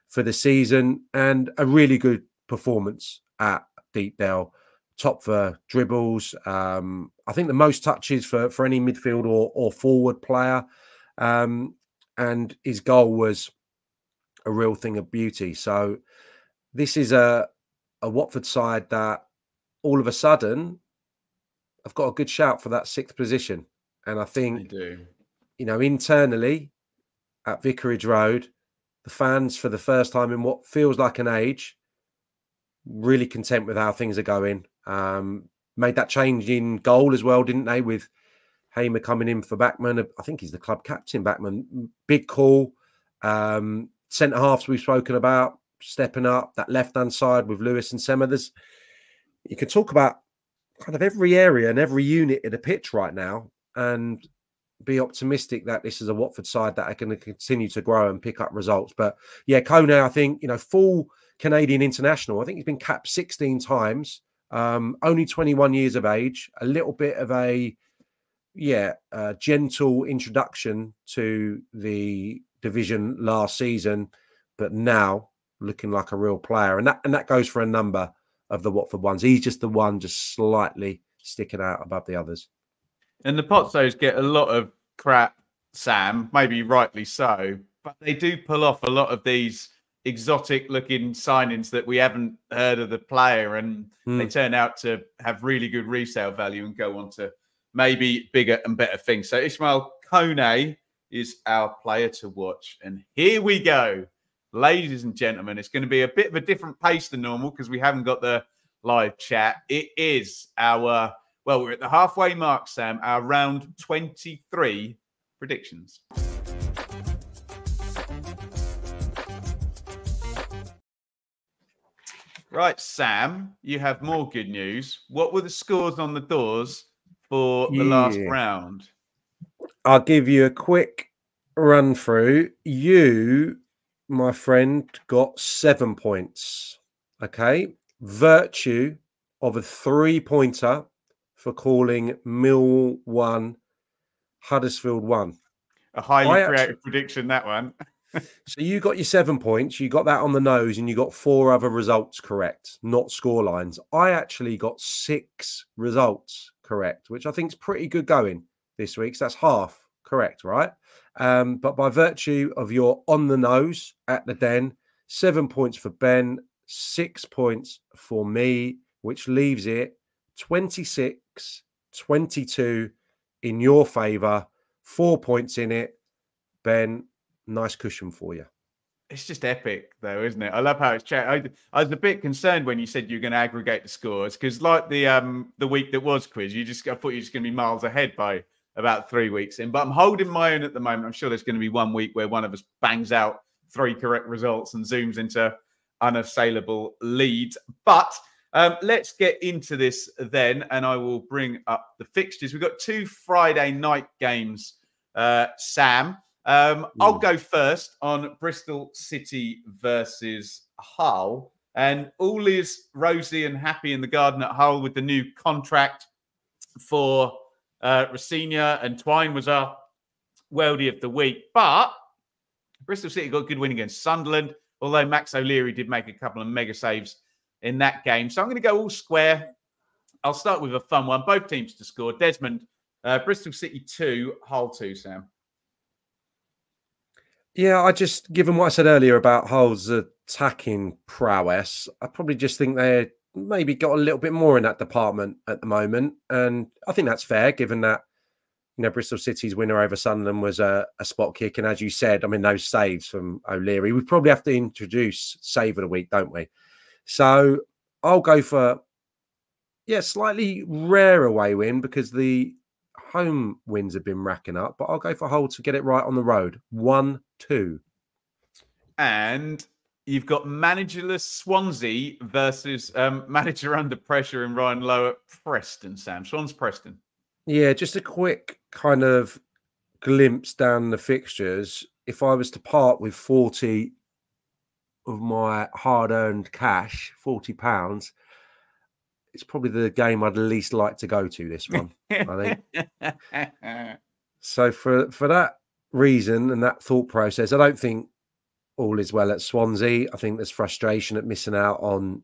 for the season, and a really good performance at Deepdale. Top for dribbles. I think the most touches for any midfield or forward player. And his goal was a real thing of beauty. So this is a Watford side that all of a sudden have got a good shout for that 6th position. And I think, internally at Vicarage Road, the fans, for the first time in what feels like an age, really content with how things are going. Made that change in goal as well, didn't they? With Hamer coming in for Backman. I think he's the club captain, Backman. Big call. Centre halves we've spoken about, stepping up. That left-hand side with Lewis and Sema. You can talk about kind of every area and every unit in the pitch right now and be optimistic that this is a Watford side that are going to continue to grow and pick up results. But yeah, Kone, I think, full Canadian international. I think he's been capped 16 times. Only 21 years of age. A little bit of a gentle introduction to the division last season, but now looking like a real player. And that goes for a number of the Watford ones. He's just the one just slightly sticking out above the others. And the Pozzos get a lot of crap, Sam, maybe rightly so, but they do pull off a lot of these exotic-looking signings that we haven't heard of the player, and they turn out to have really good resale value and go on to maybe bigger and better things. So Ismail Kone is our player to watch. And here we go, ladies and gentlemen. It's going to be a bit of a different pace than normal because we haven't got the live chat. It is our, we're at the halfway mark, Sam, our round 23 predictions. Right, Sam, you have more good news. What were the scores on the doors for the last round? I'll give you a quick run through. You, my friend, got 7 points. Okay. Virtue of a 3-pointer for calling Mill 1, Huddersfield 1. A highly creative prediction, that one. So you got your 7 points. You got that on the nose, and you got 4 other results correct, not score lines. I actually got 6 results correct, which I think is pretty good going this week. So that's half correct, right? But by virtue of your on the nose at the Den, 7 points for Ben, 6 points for me, which leaves it 26-22 in your favour. 4 points in it. Ben, nice cushion for you. It's just epic, though, isn't it? I love how it's chat. I was a bit concerned when you said you were going to aggregate the scores because, like the week that was quiz, I thought you were just going to be miles ahead by about 3 weeks in. But I'm holding my own at the moment. I'm sure there's going to be one week where one of us bangs out 3 correct results and zooms into unassailable leads. But let's get into this then, and I will bring up the fixtures. We've got 2 Friday night games, Sam. I'll go first on Bristol City versus Hull. And all is rosy and happy in the garden at Hull with the new contract for Rossini, and Twine was our Worldie of the Week. But Bristol City got a good win against Sunderland, although Max O'Leary did make a couple of mega saves in that game. So I'm going to go all square. I'll start with a fun one. Both teams to score. Desmond, Bristol City 2, Hull 2, Sam. Yeah, I just, given what I said earlier about Hull's attacking prowess, I probably just think they maybe got a little bit more in that department at the moment. And I think that's fair, given that, you know, Bristol City's winner over Sunderland was a spot kick. And as you said, I mean, those saves from O'Leary, we probably have to introduce save of the week, don't we? So I'll go for, slightly rare away win because the home wins have been racking up, but I'll go for Hull to get it right on the road. 1-2. And you've got managerless Swansea versus manager under pressure in Ryan Lowe at Preston, Sam. Swans Preston. Yeah, just a quick kind of glimpse down the fixtures. If I was to part with 40 of my hard-earned cash, £40, it's probably the game I'd least like to go to, this one, I think. So for that reason and that thought process, I don't think all is well at Swansea. I think there's frustration at missing out on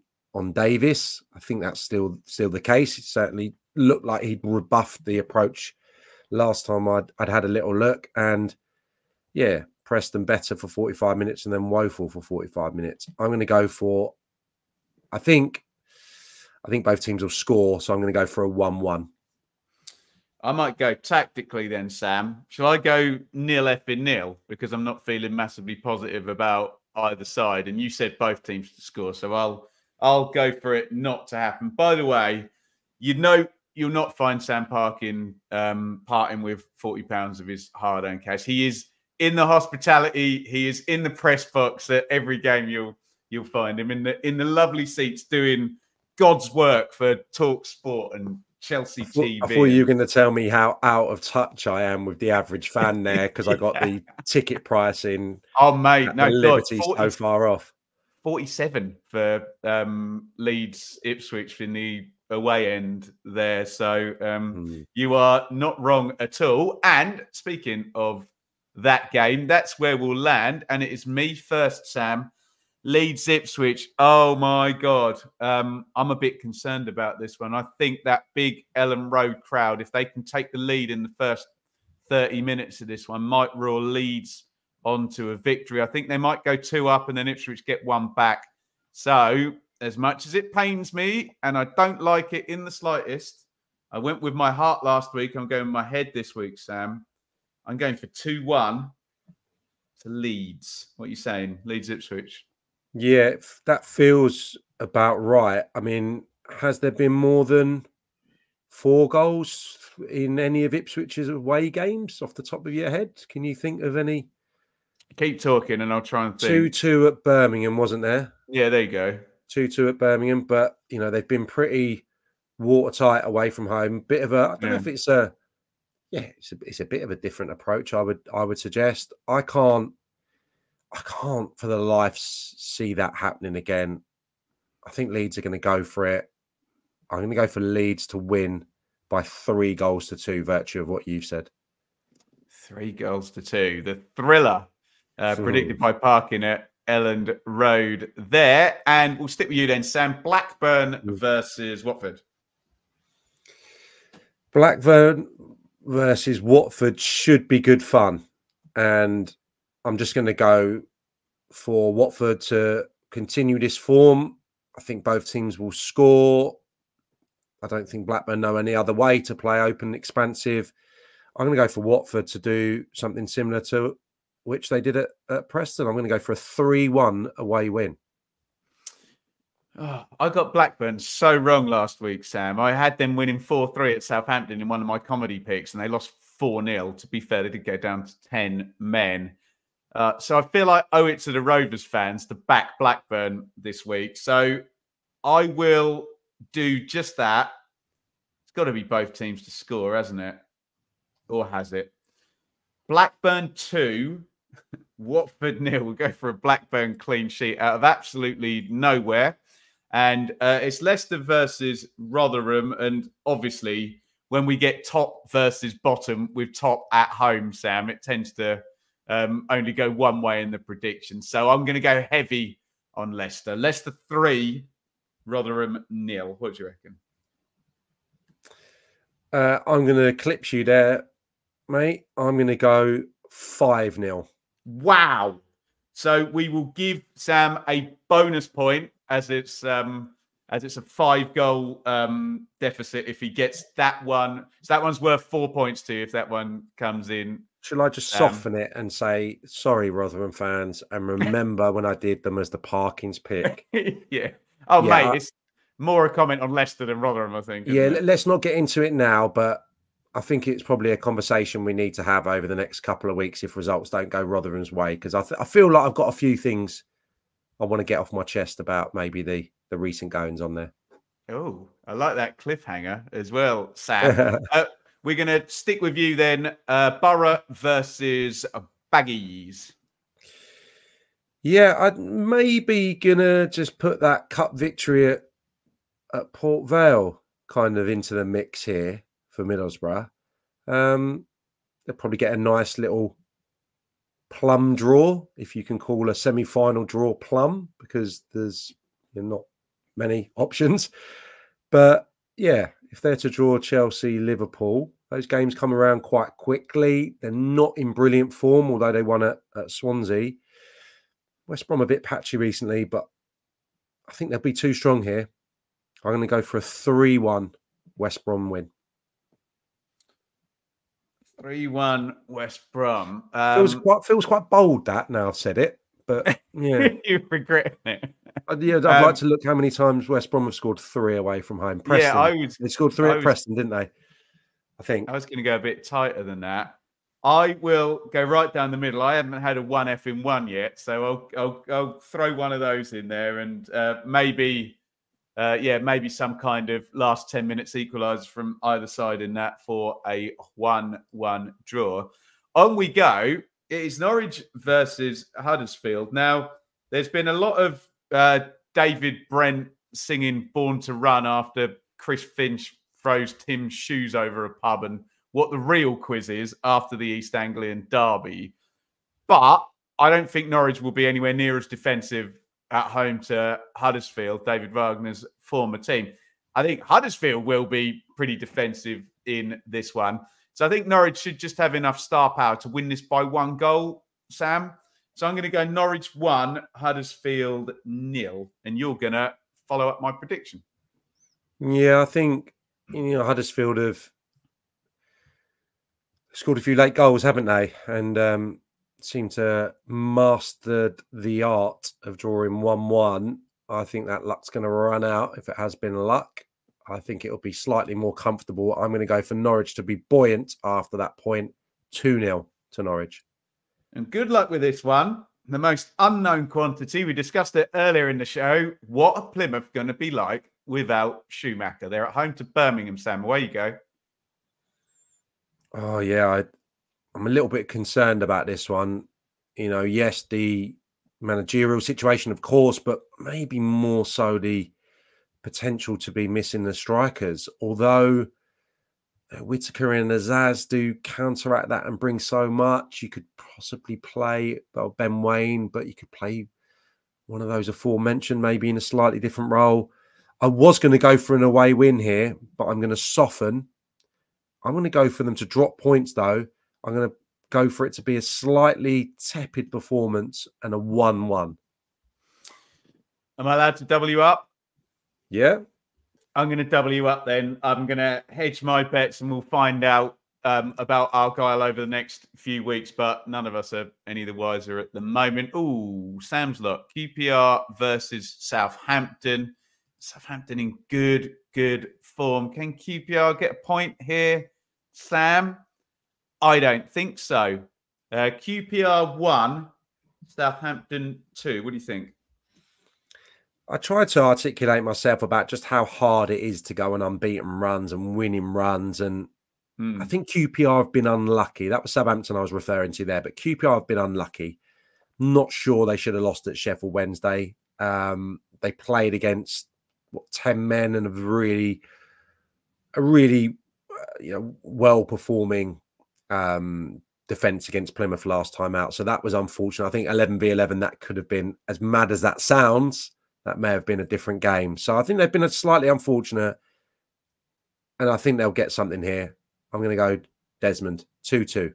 Davis. I think that's still the case. It certainly looked like he'd rebuffed the approach last time I'd had a little look. And yeah, Preston better for 45 minutes and then woeful for 45 minutes. I'm going to go for, I think both teams will score, so I'm going to go for a 1-1. I might go tactically then, Sam. Shall I go 0-0? Because I'm not feeling massively positive about either side. And you said both teams to score, so I'll go for it not to happen. By the way, you'll not find Sam Parkin parting with £40 of his hard-earned cash. He is in the hospitality. He is in the press box at every game. You'll find him in the lovely seats doing God's work for Talk Sport and Chelsea TV. I thought you were going to tell me how out of touch I am with the average fan there because I got the ticket price in. Oh, mate, no, Liberty so far off. 47 for Leeds Ipswich in the away end there. So you are not wrong at all. And speaking of that game, that's where we'll land. And it is me first, Sam. Leeds Ipswich. Oh my God. I'm a bit concerned about this one. I think that big Ellen Road crowd, if they can take the lead in the first 30 minutes of this one, might roar Leeds onto a victory. I think they might go 2 up and then Ipswich get 1 back. So as much as it pains me, and I don't like it in the slightest, I went with my heart last week. I'm going with my head this week, Sam. I'm going for 2-1 to Leeds. What are you saying? Leeds Ipswich. Yeah, that feels about right. I mean, has there been more than 4 goals in any of Ipswich's away games off the top of your head? Can you think of any? Keep talking and I'll try and think. 2-2 at Birmingham, wasn't there? Yeah, there you go. 2-2 at Birmingham, but you know they've been pretty watertight away from home. Bit of a, I don't know if it's a, it's a bit of a different approach. I would suggest. I can't for the life see that happening again. I think Leeds are going to go for it. I'm going to go for Leeds to win by 3-2, virtue of what you've said. 3-2. The thriller predicted by Parkin at Elland Road there. And we'll stick with you then, Sam. Blackburn versus Watford. Blackburn versus Watford should be good fun. And I'm just going to go for Watford to continue this form. I think both teams will score. I don't think Blackburn know any other way to play open and expansive. I'm going to go for Watford to do something similar to which they did at Preston. I'm going to go for a 3-1 away win. Oh, I got Blackburn so wrong last week, Sam. I had them winning 4-3 at Southampton in one of my comedy picks, and they lost 4-0. To be fair, they did go down to 10 men. So I feel I owe it to the Rovers fans to back Blackburn this week. So I will do just that. It's got to be both teams to score, hasn't it? Or has it? Blackburn 2, Watford 0. We'll go for a Blackburn clean sheet out of absolutely nowhere. And it's Leicester versus Rotherham. And obviously, when we get top versus bottom with top at home, Sam, it tends to only go one way in the prediction. So I'm going to go heavy on Leicester. Leicester 3, Rotherham 0. What do you reckon? I'm going to eclipse you there, mate. I'm going to go 5-0. Wow. So we will give Sam a bonus point as it's a 5-goal deficit if he gets that one. So that one's worth 4 points to you if that one comes in. Shall I just soften it and say, sorry, Rotherham fans, and remember when I did them as the Parkins pick? Yeah. Oh, yeah, mate, it's more a comment on Leicester than Rotherham, I think. Yeah, let's not get into it now, but I think it's probably a conversation we need to have over the next couple of weeks if results don't go Rotherham's way, because I feel like I've got a few things I want to get off my chest about maybe the recent goings on there. Oh, I like that cliffhanger as well, Sam. We're going to stick with you then. Borough versus Baggies. Yeah, I'd maybe going to just put that cup victory at Port Vale kind of into the mix here for Middlesbrough. They'll probably get a nice little plum draw, if you can call a semi-final draw plum, because there's not many options. But yeah, if they're to draw Chelsea, Liverpool, those games come around quite quickly. They're not in brilliant form, although they won at Swansea. West Brom a bit patchy recently, but I think they'll be too strong here. I'm going to go for a 3-1 West Brom win. 3-1 West Brom. Feels quite bold that now I've said it, but yeah. You're regretting it. Yeah, I'd like to look how many times West Brom have scored 3 away from home. Preston, they scored 3 at Preston, didn't they? I think. I was going to go a bit tighter than that. I will go right down the middle. I haven't had a 1-1 yet, so I'll throw one of those in there, and maybe some kind of last 10 minutes equaliser from either side in that for a 1-1 draw. On we go. It is Norwich versus Huddersfield. Now, there's been a lot of David Brent singing Born to Run after Chris Finch throws Tim's shoes over a pub and what the real quiz is after the East Anglian derby. But I don't think Norwich will be anywhere near as defensive at home to Huddersfield, David Wagner's former team. I think Huddersfield will be pretty defensive in this one. So I think Norwich should just have enough star power to win this by 1 goal, Sam. So I'm going to go Norwich 1, Huddersfield 0. And you're going to follow up my prediction. Yeah, I think Huddersfield have scored a few late goals, haven't they? And seem to mastered the art of drawing 1-1. I think that luck's going to run out if it has been luck. I think it'll be slightly more comfortable. I'm going to go for Norwich to be buoyant after that point. 2-0 to Norwich. And good luck with this one. the most unknown quantity. We discussed it earlier in the show. What are Plymouth going to be like without Schumacher? They're at home to Birmingham, Sam. Away you go. Oh, yeah. I'm a little bit concerned about this one. You know, yes, the managerial situation, of course, but maybe more so the potential to be missing the strikers. Although Whittaker and Azaz do counteract that and bring so much. You could possibly play Ben Waine, but you could play one of those aforementioned, maybe in a slightly different role. I was going to go for an away win here, but I'm going to soften. I'm going to go for them to drop points, though. I'm going to go for it to be a slightly tepid performance and a 1-1. Am I allowed to double you up? Yeah. I'm going to double you up then. I'm going to hedge my bets and we'll find out about Argyle over the next few weeks, but none of us are any the wiser at the moment. Oh, Sam's luck. QPR versus Southampton. Southampton in good form. Can QPR get a point here, Sam? I don't think so. QPR 1, Southampton 2. What do you think? I tried to articulate myself about just how hard it is to go on unbeaten runs and winning runs. And I think QPR have been unlucky. That was Southampton I was referring to there, but QPR have been unlucky. Not sure they should have lost at Sheffield Wednesday. They played against 10 men and a really well-performing defence against Plymouth last time out. So that was unfortunate. I think 11v11, that could have been, as mad as that sounds, that may have been a different game. So I think they've been slightly unfortunate. And I think they'll get something here. I'm going to go Desmond, 2-2.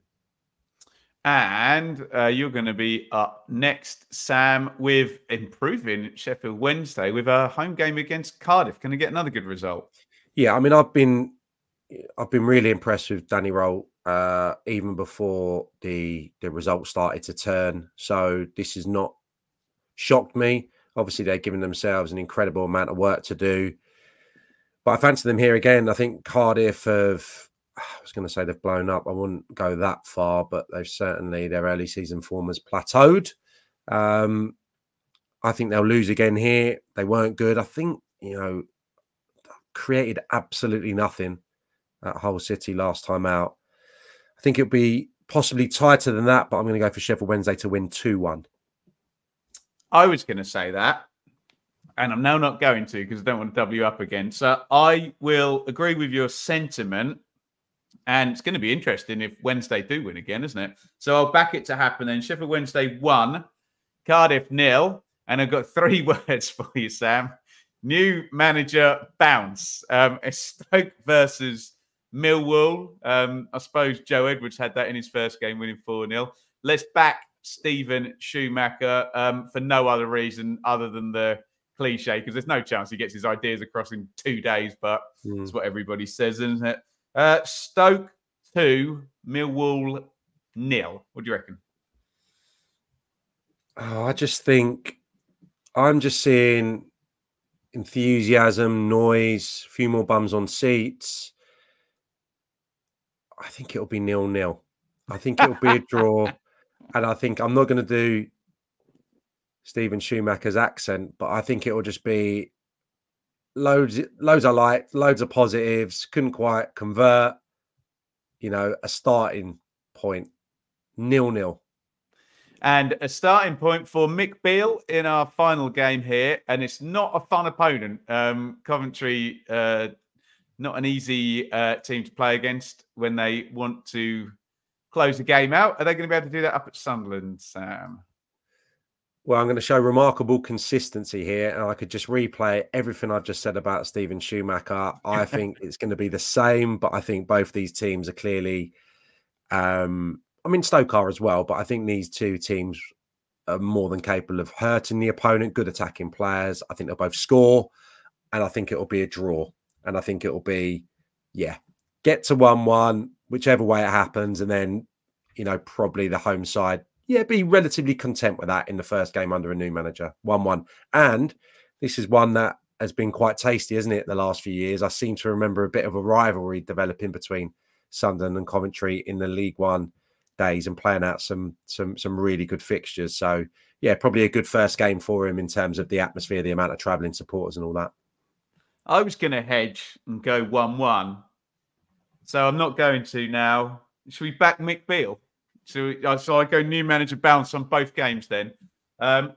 And you're going to be up next, Sam, with improving Sheffield Wednesday with a home game against Cardiff. Can they get another good result? Yeah, I mean, I've been really impressed with Danny Roll even before the results started to turn. So this has not shocked me. Obviously, they're giving themselves an incredible amount of work to do. But I fancy them here again. I think Cardiff I was going to say they've blown up. I wouldn't go that far, but they've certainly, their early season form has plateaued. I think they'll lose again here. They weren't good. I think, created absolutely nothing at Hull City last time out. I think it'll be possibly tighter than that, but I'm going to go for Sheffield Wednesday to win 2-1. I was going to say that, and I'm now not going to because I don't want to double you up again. So I will agree with your sentiment, and it's going to be interesting if Wednesday do win again, isn't it? So I'll back it to happen then. Sheffield Wednesday 1, Cardiff 0, and I've got 3 words for you, Sam. New manager bounce. Stoke versus Millwall. I suppose Joe Edwards had that in his first game, winning 4-0. Let's back Stephen Schumacher for no other reason other than the cliche, because there's no chance he gets his ideas across in 2 days, but that's what everybody says, isn't it? Stoke 2, Millwall 0. What do you reckon? Oh, I just think I'm just seeing enthusiasm, noise, a few more bums on seats. I think it'll be 0-0. I think it'll be a draw. And I think I'm not going to do Stephen Schumacher's accent, but I think it will just be loads I liked, loads of positives, couldn't quite convert, a starting point, 0-0. And a starting point for Mick Beale in our final game here. And it's not a fun opponent. Coventry, not an easy team to play against when they want to close the game out. Are they going to be able to do that up at Sunderland, Sam? Well, I'm going to show remarkable consistency here, and I could just replay everything I've just said about Stephen Schumacher. I think it's going to be the same, but I think both these teams are clearly, Stoke are as well, but I think these two teams are more than capable of hurting the opponent, good attacking players. I think they'll both score, and I think it'll be a draw. And I think it'll be, get to 1-1, whichever way it happens, and then, probably the home side, be relatively content with that in the first game under a new manager, 1-1. And this is one that has been quite tasty, isn't it, the last few years? I seem to remember a bit of a rivalry developing between Sunderland and Coventry in the League One days and playing out some really good fixtures. So yeah, probably a good first game for him in terms of the atmosphere, the amount of travelling supporters and all that. I was going to hedge and go 1-1. So I'm not going to now. Should we back Mick Beale? So I go new manager bounce on both games then.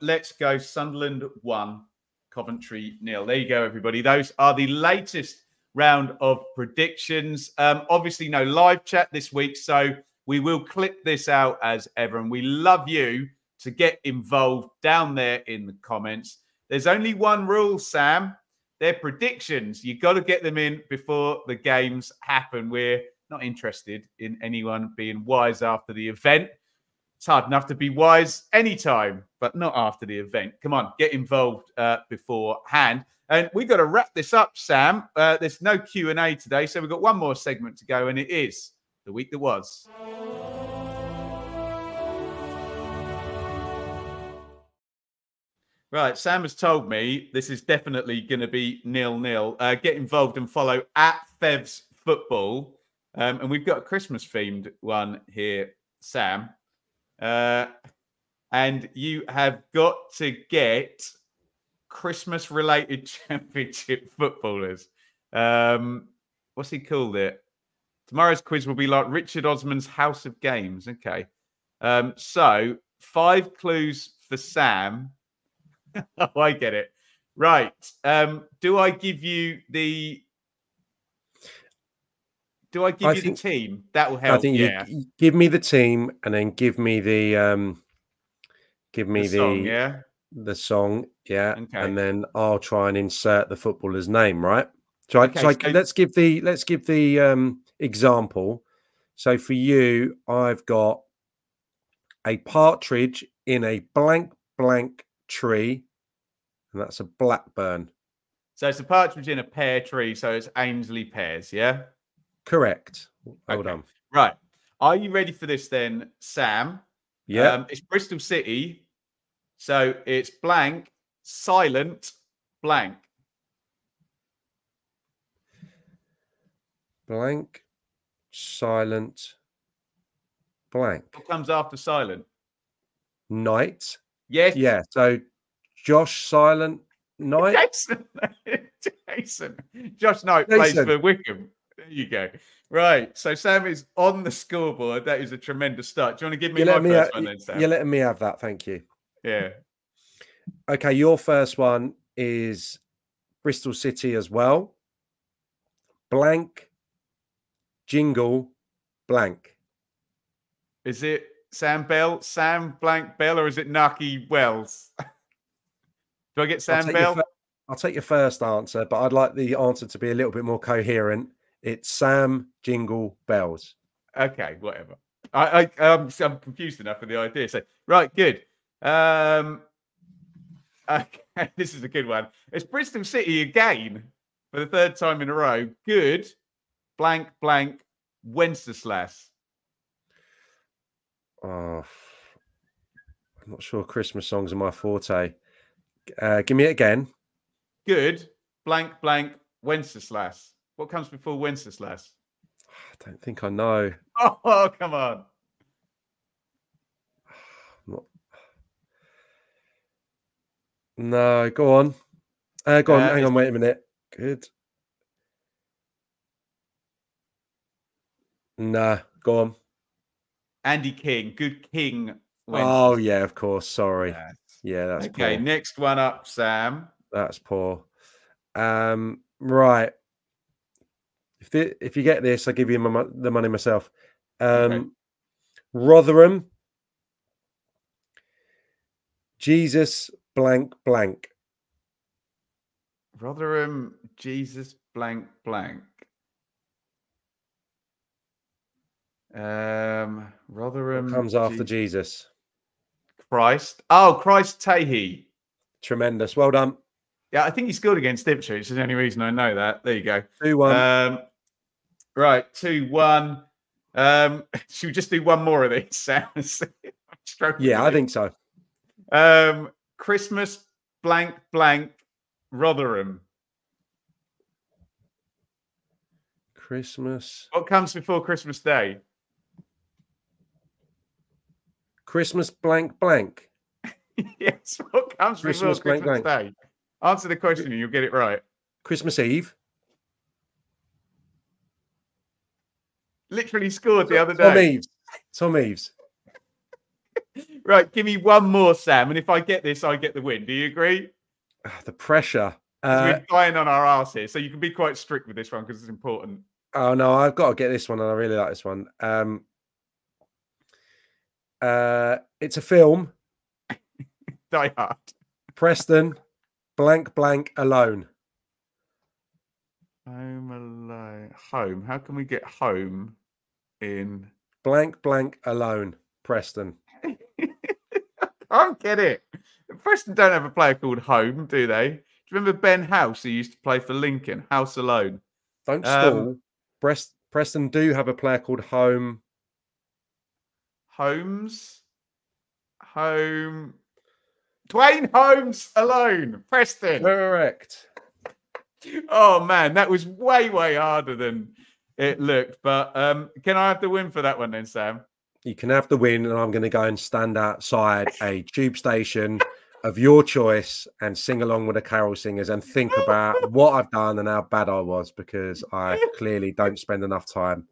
Let's go Sunderland 1, Coventry 0. There you go, everybody. Those are the latest round of predictions. Obviously, no live chat this week, so we will clip this out as ever. And we love you to get involved down there in the comments. There's only one rule, Sam. They're predictions. You've got to get them in before the games happen. We're not interested in anyone being wise after the event. It's hard enough to be wise anytime, but not after the event. Come on, get involved beforehand. And we've got to wrap this up, Sam. There's no Q&A today, so we've got one more segment to go, and it is The Week That Was. Right, Sam has told me this is definitely going to be 0-0. Get involved and follow at Fev's Football. And we've got a Christmas-themed one here, Sam. And you have got to get Christmas-related championship footballers. What's he called it? Tomorrow's quiz will be like Richard Osman's House of Games. Okay. So 5 clues for Sam. Oh, I get it. Right. Do I give you the team? That will help. I think you give me the team and then give me the song, yeah. The song, yeah. Okay. And then I'll try and insert the footballer's name, right? So let's give the example. So for you, I've got a partridge in a blank tree, and that's a Blackburn. So it's a partridge in a pear tree, so it's Ainsley pears, yeah? Correct. Hold on. Right. Are you ready for this then, Sam? Yeah. It's Bristol City, so it's blank, silent, blank. Blank, silent, blank. What comes after silent? Night. Yes. Yeah. So Josh Silent Knight. Jason. Josh Knight plays for Wickham. There you go. Right. So Sam is on the scoreboard. That is a tremendous start. Do you want to give me my first one then, Sam? You're letting me have that. Thank you. Yeah. Okay. Your first one is Bristol City as well. Blank, jingle, blank. Is it Sam Bell, Sam blank Bell, or is it Naki Wells? Do I get Sam Bell? I'll take your first answer, but I'd like the answer to be a little bit more coherent. It's Sam Jingle Bells. Okay, whatever. I'm confused enough with the idea. So right, good. Okay, this is a good one. It's Bristol City again for the 3rd time in a row. Good. Blank, Wenceslas. Oh, I'm not sure Christmas songs are my forte. Give me it again. Good. Blank, Wenceslas. What comes before Wenceslas? I don't think I know. Oh, come on. No, go on. Go on. Hang on. Wait a minute. Good. Nah, go on. Andy King. Good King. Wenceslas. Oh, yeah, of course. Sorry. Yeah, that's okay. Poor. Next one up, Sam. That's poor. Right. If you get this, I'll give you the money myself. Okay. Rotherham. Jesus blank. Rotherham. Jesus blank. Rotherham. What comes after Jesus? Christ. Oh, Christ Tahi. Tremendous. Well done. Yeah, I think he scored against Ipswich. It's the only reason I know that. There you go. 2-1. Right, 2-1. Should we just do one more of these, Sam? Yeah, I think so. Christmas blank Rotherham. Christmas. What comes before Christmas Day? Christmas blank blank. Yes, what comes Christmas before blank Christmas blank. Day? Answer the question and you'll get it right. Christmas Eve. Literally scored the other day. Tom Eves. Right, give me one more, Sam, and if I get this, I get the win. Do you agree? The pressure. We're dying on our arse here, so you can be quite strict with this one because it's important. Oh no, I've got to get this one, and I really like this one. It's a film. Die Hard. Preston, blank blank alone. Home Alone. Home. How can we get home in blank blank alone? Preston. I don't get it. Preston don't have a player called Home, do they? Do you remember Ben House, who used to play for Lincoln? House Alone. Don't stall. Preston do have a player called Home. Holmes. Home. Dwayne Holmes Alone. Preston. Correct. Oh, man, that was way, way harder than it looked. But can I have the win for that one then, Sam? You can have the win, and I'm going to go and stand outside a tube station of your choice and sing along with the carol singers and think about what I've done and how bad I was, because I clearly don't spend enough time.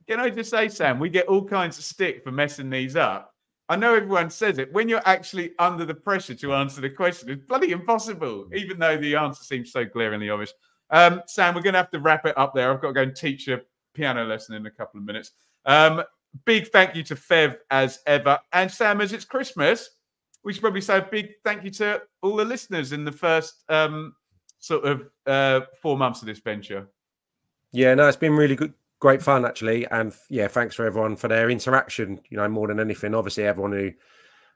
Can I just say, Sam, we get all kinds of stick for messing these up. I know everyone says it. When you're actually under the pressure to answer the question, it's bloody impossible, even though the answer seems so glaringly obvious. Sam, we're going to have to wrap it up there. I've got to go and teach a piano lesson in a couple of minutes. Big thank you to Fev as ever. And Sam, as it's Christmas, we should probably say a big thank you to all the listeners in the first 4 months of this venture. Yeah, no, it's been really good. Great fun, actually. And yeah, thanks for everyone for their interaction, more than anything. Obviously, everyone who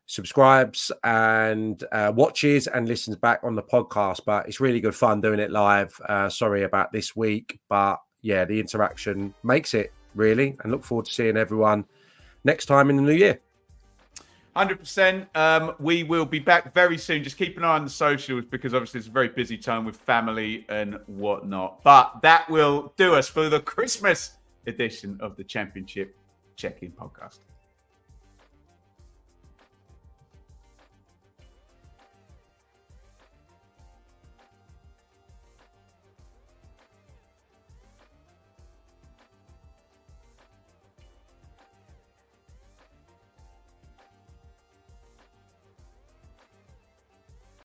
subscribes and watches and listens back on the podcast. But it's really good fun doing it live. Sorry about this week. But yeah, the interaction makes it, really. And look forward to seeing everyone next time in the new year. 100%. We will be back very soon. Just keep an eye on the socials, because obviously it's a very busy time with family and whatnot. But that will do us for the Christmas edition of the Championship Check-In podcast.